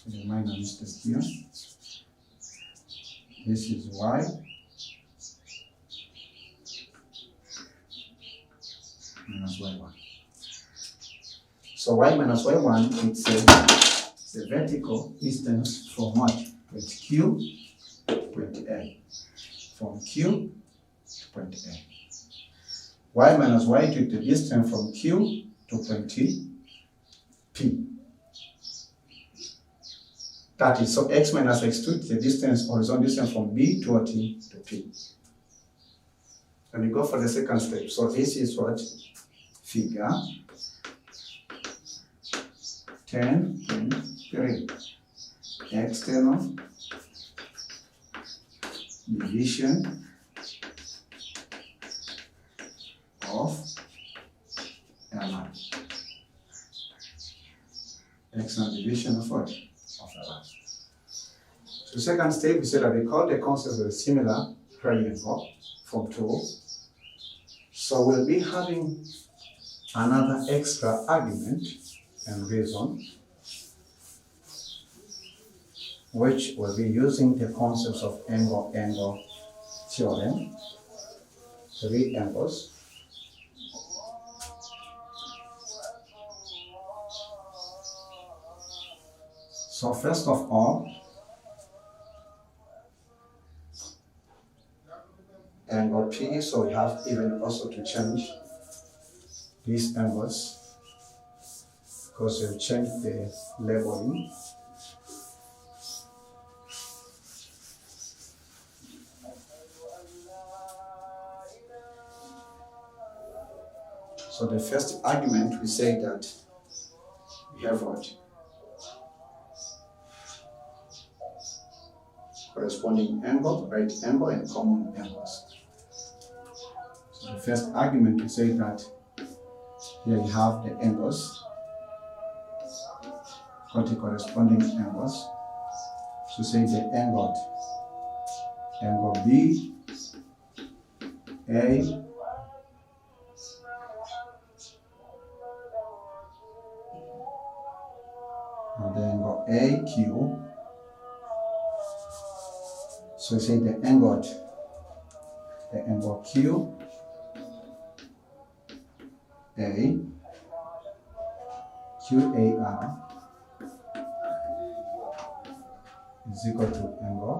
Speaker 1: The minor distance here. This is y minus y1. So y minus y1, it's a vertical distance from what? Point Q to point A. From Q to point A. Y minus y2 is the distance from Q to point P. That is, so x minus x2 is the distance, horizontal distance from B to what? To P. And we go for the second step. So this is what? Figure 10.3. External division of LR. External division of what? Of LR. So second step, we said that we call the concept of a similar triangle from 2. So we'll be having another extra argument and reason, which will be using the concepts of angle theorem, 3 angles. So first of all, angle P, so we have even also to change these angles because we've changed the labeling. So the first argument, we say that we have what? Corresponding angle, right angle, and common angles. So the first argument, we say that here you have the angles, got the corresponding angles. So say the angle B, A, and the angle AQ. So say the angle Q, A, QAR is equal to angle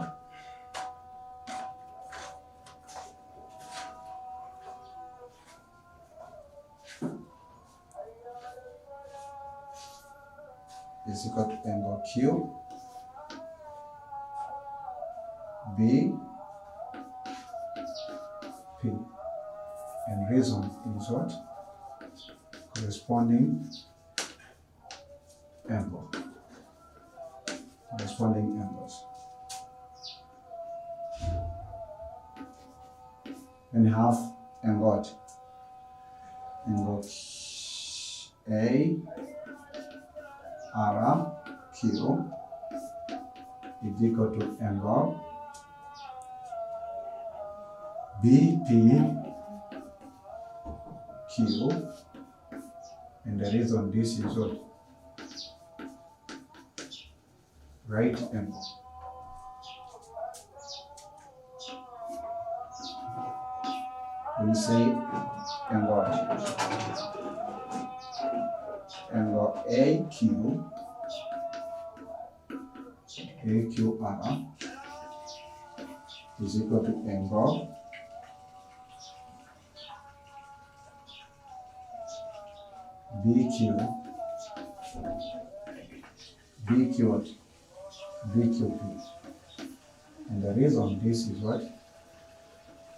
Speaker 1: is equal to angle Q, B, P. And reason is what? Corresponding angle. Corresponding angles. And you have angle A, R, Q is equal to angle BP, Q, and the reason this is what? Right angle. We say angle AQR is equal to angle BQ BQP. And the reason this is what?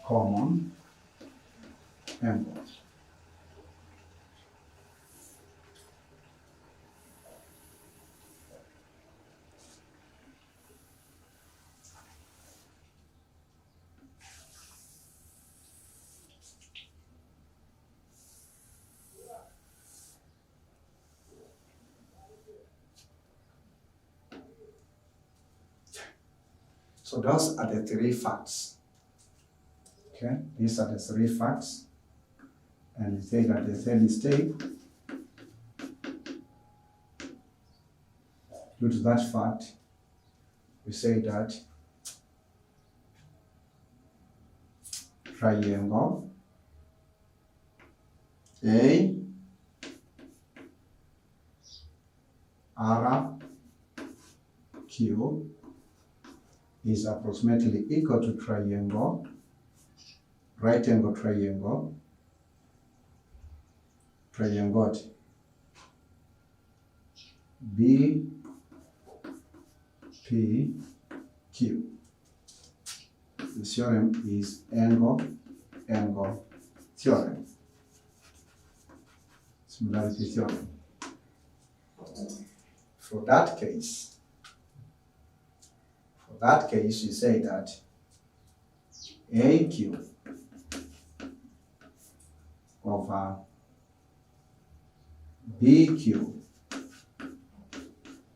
Speaker 1: Common angle. So those are the three facts. Okay, these are the three facts. And we say that the third step, due to that fact, we say that triangle A R Q is approximately equal to triangle, right angle triangle, triangle B P Q. The theorem is angle theorem. Similarity theorem. For that case, you say that AQ over BQ,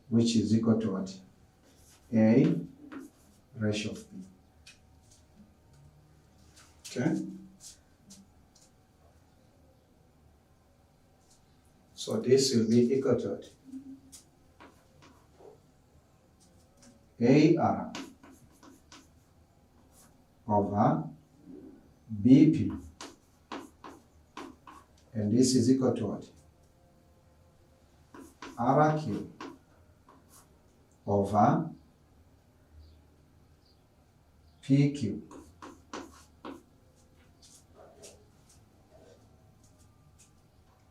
Speaker 1: which is equal to what? A ratio of B. Okay? So this will be equal to what? AR over BP, and this is equal to what? RQ over PQ.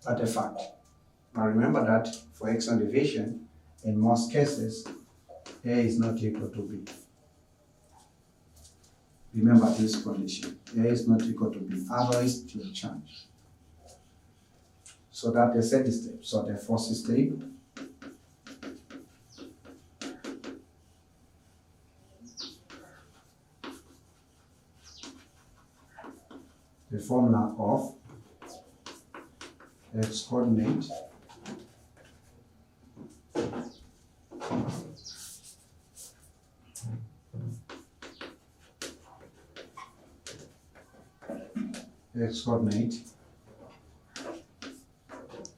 Speaker 1: That's a fact. Now remember that for external division, in most cases, A is not equal to B. Remember this condition. A is not equal to B, otherwise it will change. So that's the third step. So the fourth step, the formula of x coordinate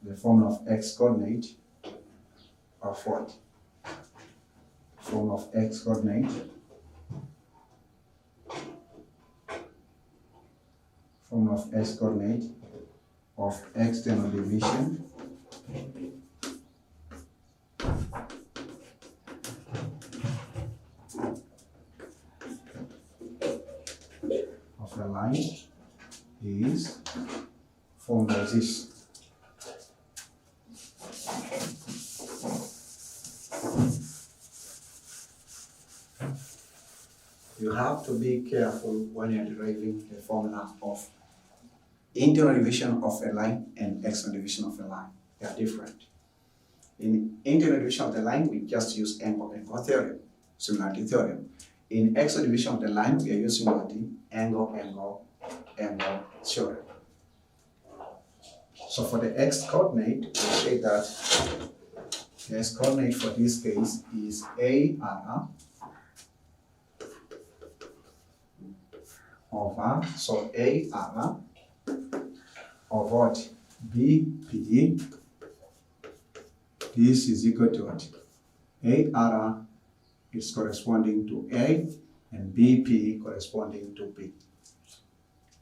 Speaker 1: the formula of x coordinate of what? Formula of x coordinate of external division of a line is formed as this. You have to be careful when you're deriving the formula of internal division of a line and external division of a line. They are different. In internal division of the line, we just use angle theorem, similarity theorem. In external division of the line, we are using what? Angle theorem. So for the x coordinate, we say that the x coordinate for this case is AR over, so AR over what? BP. This is equal to what? AR is corresponding to A and BP corresponding to B.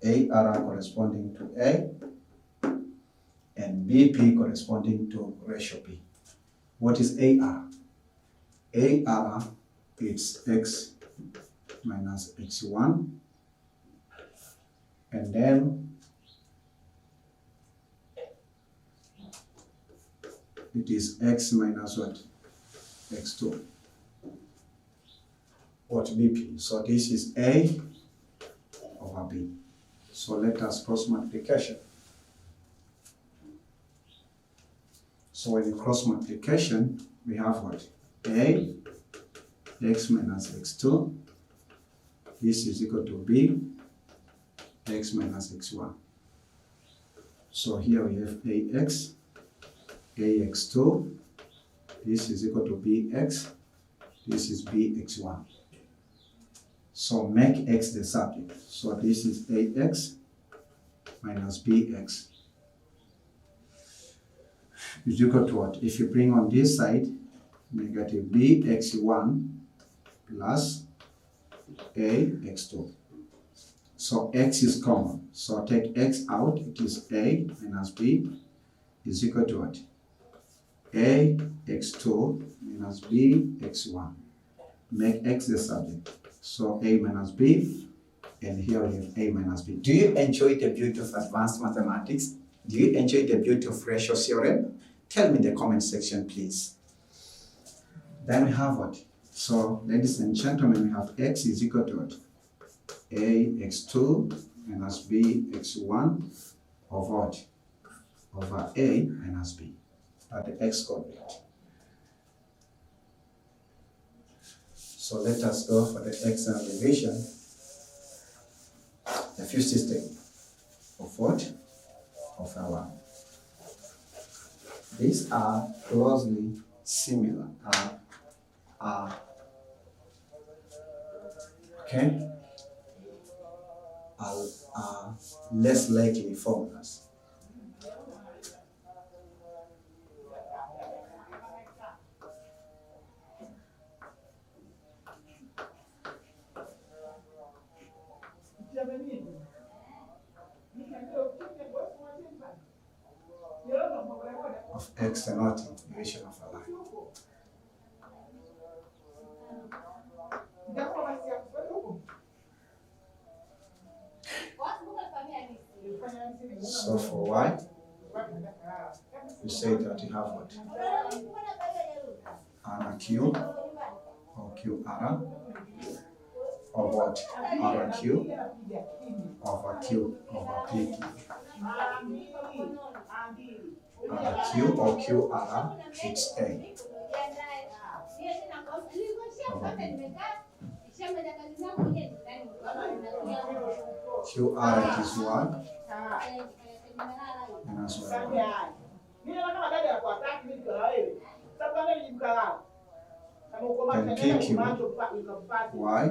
Speaker 1: AR corresponding to A and BP corresponding to ratio B. What is AR? AR is x minus x1, and then it is x minus what? X2. what BP. So this is A over B. So let us cross multiplication. So in the cross multiplication, we have what? A, x minus x2. This is equal to B, x minus x1. So here we have AX, AX2. This is equal to BX. This is BX1. So make X the subject. So this is AX minus BX is equal to what? If you bring on this side, negative BX1 plus AX2. So X is common. So take X out, it is A minus B is equal to what? AX2 minus BX1. Make X the subject. So A minus B, and here we have A minus B. Do you enjoy the beauty of advanced mathematics? Do you enjoy the beauty of ratio theorem? Tell me in the comment section, please. Then we have what? So, ladies and gentlemen, we have X is equal to what? AX2 minus BX1 over what? Over A minus B. At the X coordinate. So let us go for the X derivation. The fifth system of what? Of our. These are closely similar. Okay? Are less likely formulas. Of X and not integration of a line. So for Y, you say that you have what? RQ or QR of what? RQ over Q over PQ. RQ or QR, it's A over B. QR it is 1 minus Y1. And PQ Y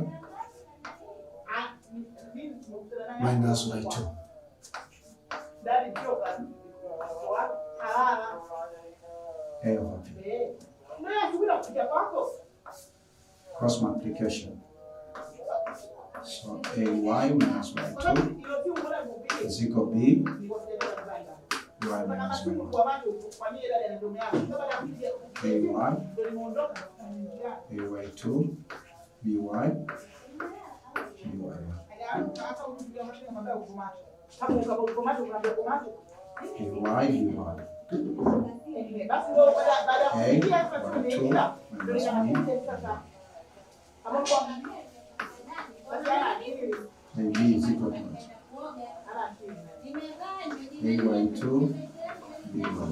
Speaker 1: minus Y2. A over B. Cross multiplication. So AY minus Y2 is equal to B, Y minus Y1. AY, AY2, BY, BY1. AY, BY. A, Y2 minus B, and B is equal to what? AY2, B1.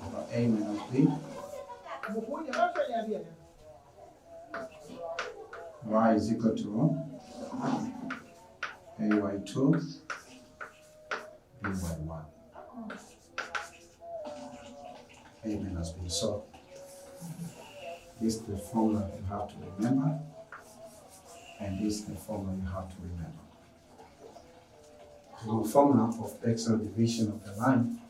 Speaker 1: Over A minus B. Y is equal to AY2, B1. A minus B. So, this is the formula you have to remember, and this is the formula you have to remember. The formula of external division of the line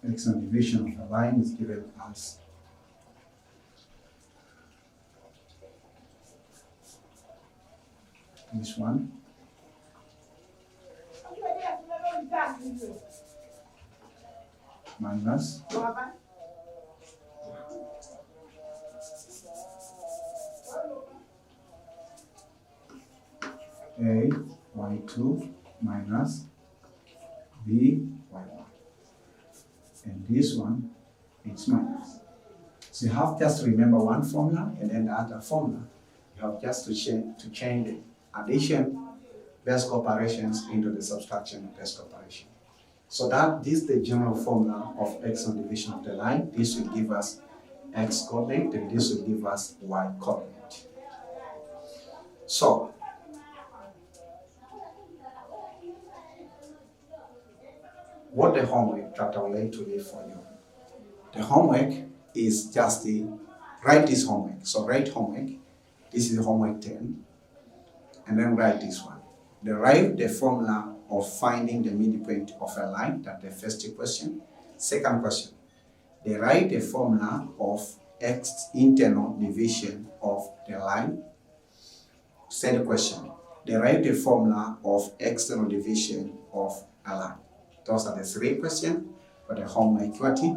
Speaker 1: external division of the line is given as this one minus A Y2 minus B Y1. this one is minus. So you have just to remember one formula and then the other formula. You have just to change the addition basic operations into the subtraction basic operation. So that this is the general formula of x on division of the line. This will give us x coordinate and this will give us y coordinate. So what the homework that I would like to leave for you. The homework is just write this homework. So write homework. This is homework 10. And then write this one. Derive the formula of finding the midpoint of a line. That's the first question. Second question. Derive the formula of x internal division of the line. Third question. Derive the formula of external division of a line. Those are the three questions for the homework 20.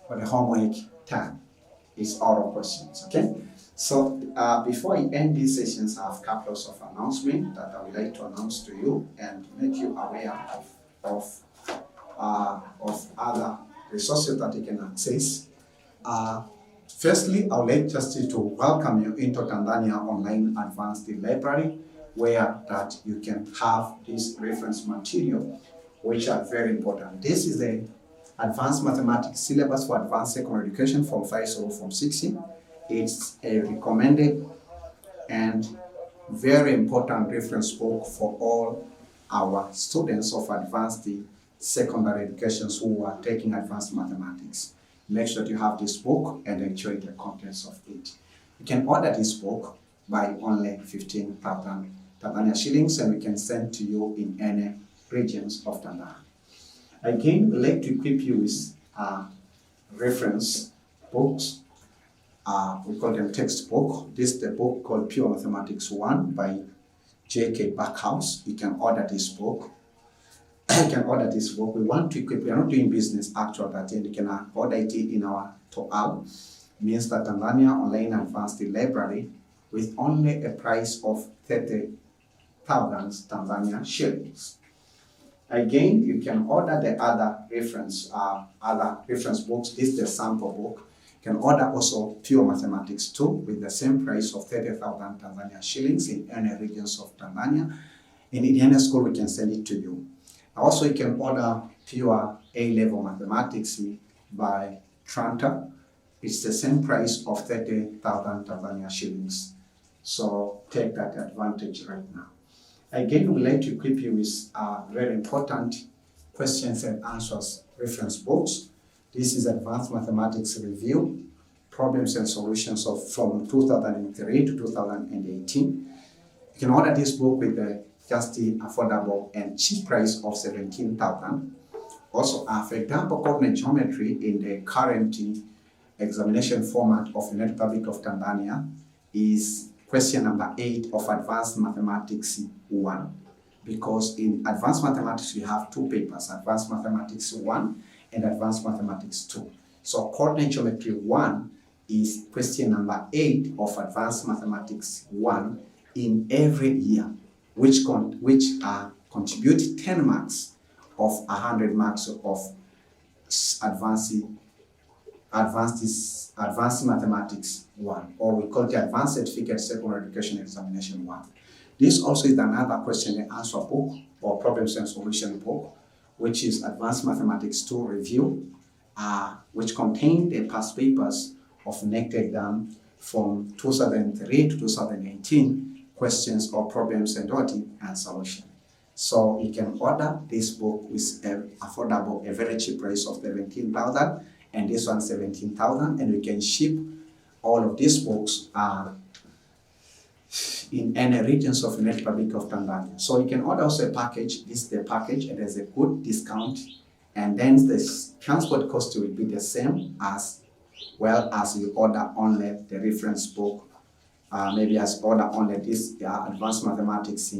Speaker 1: For the homework 10, it's oral questions, okay? So before I end these sessions, I have a couple of announcements that I would like to announce to you and make you aware of other resources that you can access. Firstly, I would like just to welcome you into Tanzania Online Advanced Library, where that you can have this reference material, which are very important. This is the Advanced Mathematics Syllabus for Advanced Secondary Education from 5 to from 16. It's a recommended and very important reference book for all our students of advanced secondary education who are taking advanced mathematics. Make sure that you have this book and enjoy the contents of it. You can order this book by only 15,000 Tanzania shillings and we can send to you in any regions of Tanzania. Again, we like to equip you with reference books. We call them textbook. This is the book called Pure Mathematics 1 by J.K. Backhouse. You can order this book. You can order this book. We want to equip, we are not doing business actually, but you can order it in our TOAL. Means that Tanzania Online Advanced Library with only a price of 30,000 Tanzania shillings. Again, you can order the other reference books. This is the sample book. You can order also Pure Mathematics 2 with the same price of 30,000 Tanzania shillings in any regions of Tanzania. In any school, we can send it to you. Also, you can order Pure A-Level Mathematics by Tranta. It's the same price of 30,000 Tanzania shillings. So take that advantage right now. Again, we like to equip you with very important questions and answers reference books. This is Advanced Mathematics Review, Problems and Solutions from 2003 to 2018. You can order this book with just the affordable and cheap price of 17,000. Also, for example, coordinate geometry in the current examination format of the Republic of Tanzania is question number 8 of Advanced Mathematics 1. Because in Advanced Mathematics, we have two papers, Advanced Mathematics 1 and Advanced Mathematics 2. So Coordinate Geometry 1 is question number 8 of Advanced Mathematics 1 in every year, which contribute 10 marks of 100 marks of Advanced Mathematics 1, or we call it Advanced Certificate Secondary Education Examination 1. This also is another question and answer book or problems and solution book, which is Advanced Mathematics 2 Review, which contain the past papers of NECT exam from 2003 to 2018, questions or problems and solution. So you can order this book with a very cheap price of 17,000 and this one 17,000, and we can ship all of these books in any regions of the Republic of Tanzania. So you can order also a package. This is the package, and there's a good discount, and then the transport cost will be the same as well as you order only the reference book, maybe as order only this Advanced Mathematics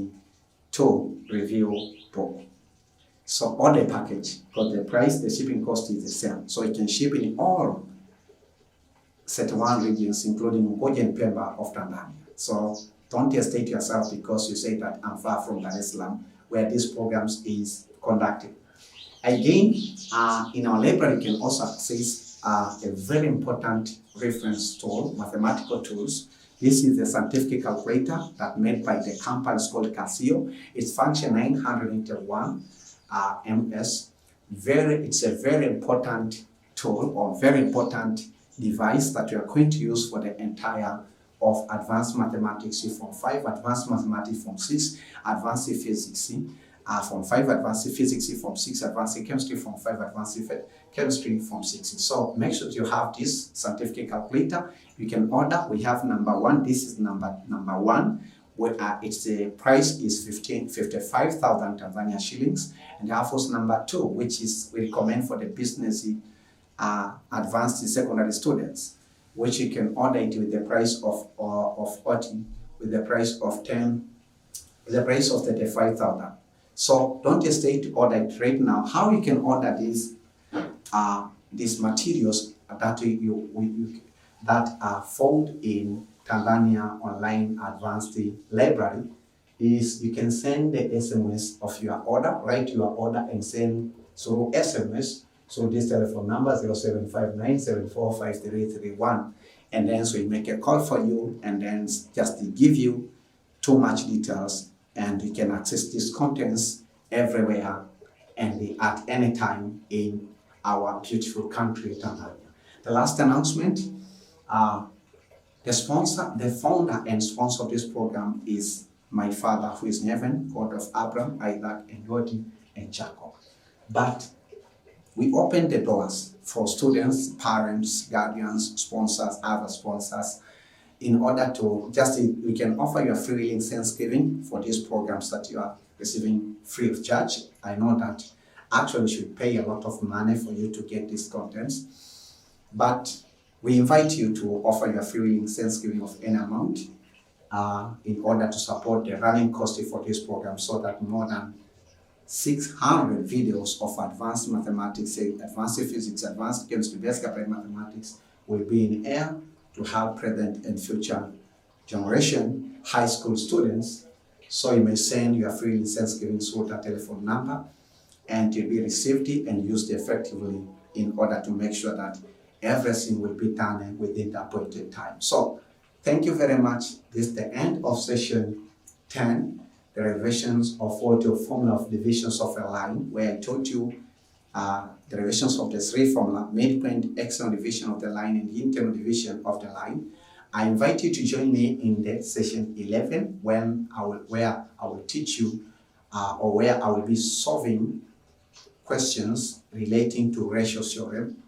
Speaker 1: 2 Review book. So order a package, because the price, the shipping cost is the same. So you can ship in all 31 regions, including Ungoja and Pemba of Tanzania. So don't hesitate yourself because you say that I'm far from Dar es Salaam, where these programs is conducted. Again, in our library, you can also access a very important reference tool, mathematical tools. This is the scientific calculator that made by the company called Casio. It's function 981 MS. It's a very important tool or very important device that you are going to use for the entire of advanced mathematics from 5, advanced mathematics from 6, advanced physics from 5, advanced physics from 6, advanced chemistry from 5, advanced chemistry from 6. So make sure you have this scientific calculator. You can order. We have number 1. This is number 1. Where its price is 55,000 Tanzania shillings, and of course number 2, which is we recommend for the business advanced secondary students, which you can order it with the price of 40, with the price of 10, with the price of 35,000. So don't hesitate to order it right now. How you can order these materials that are found in Tanzania Online Advanced Library is you can send the SMS of your order, write your order and send through SMS. So this telephone number 0759745331, and then so we make a call for you and then just to give you too much details, and you can access these contents everywhere and at any time in our beautiful country, Tanzania. The last announcement, the founder and sponsor of this program is my Father who is in heaven, God of Abraham, Isaac, and Jody, and Jacob. But we open the doors for students, parents, guardians, sponsors, other sponsors, in order to we can offer you a free link Thanksgiving for these programs that you are receiving free of charge. I know that actually you should pay a lot of money for you to get these contents, but we invite you to offer your free link Thanksgiving of any amount in order to support the running cost for this program, so that more than 600 videos of advanced mathematics, advanced physics, advanced chemistry, basic applied mathematics will be in air to help present and future generation high school students. So you may send your free Thanksgiving through that telephone number, and you'll be received and used effectively in order to make sure that everything will be done within the appointed time. So thank you very much. This is the end of session 10. Derivations of audio formula of divisions of a line, where I taught you derivations of the 3 formula: midpoint, external division of the line, and the internal division of the line. I invite you to join me in the session 11, where I will teach you, or where I will be solving questions relating to ratio theorem.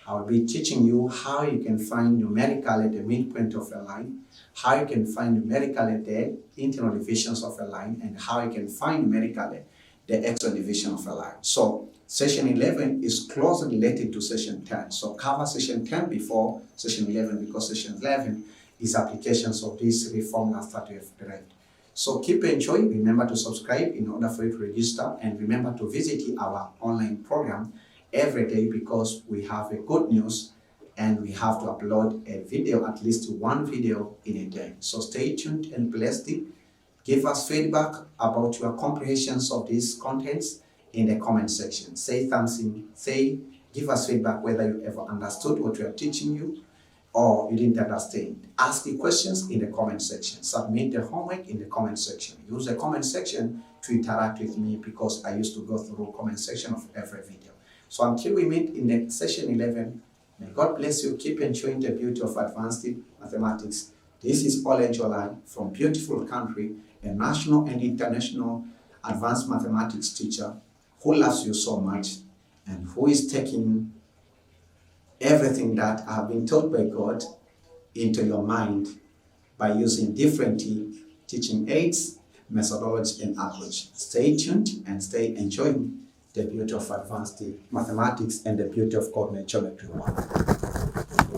Speaker 1: I will be teaching you how you can find numerically the midpoint of a line, how you can find numerically the internal divisions of a line, and how you can find numerically the external division of a line. So session 11 is closely related to session 10. So cover session 10 before session 11, because session 11 is applications of these 3 formulas that we have derived. So keep enjoying. Remember to subscribe in order for you to register, and remember to visit our online program every day, because we have a good news and we have to upload a video, at least 1 video in a day. So stay tuned and blessed. Give us feedback about your comprehensions of these contents in the comment section. Say something, give us feedback whether you ever understood what we are teaching you or you didn't understand. Ask the questions in the comment section. Submit the homework in the comment section. Use the comment section to interact with me, because I used to go through comment section of every video. So until we meet in the session 11, may God bless you. Keep enjoying the beauty of advanced mathematics. This is Olenjolai from beautiful country, a national and international advanced mathematics teacher who loves you so much and who is taking everything that I have been taught by God into your mind by using different teaching aids, methodology, and approach. Stay tuned and stay enjoying the beauty of advanced mathematics and the beauty of coordinate geometry 1.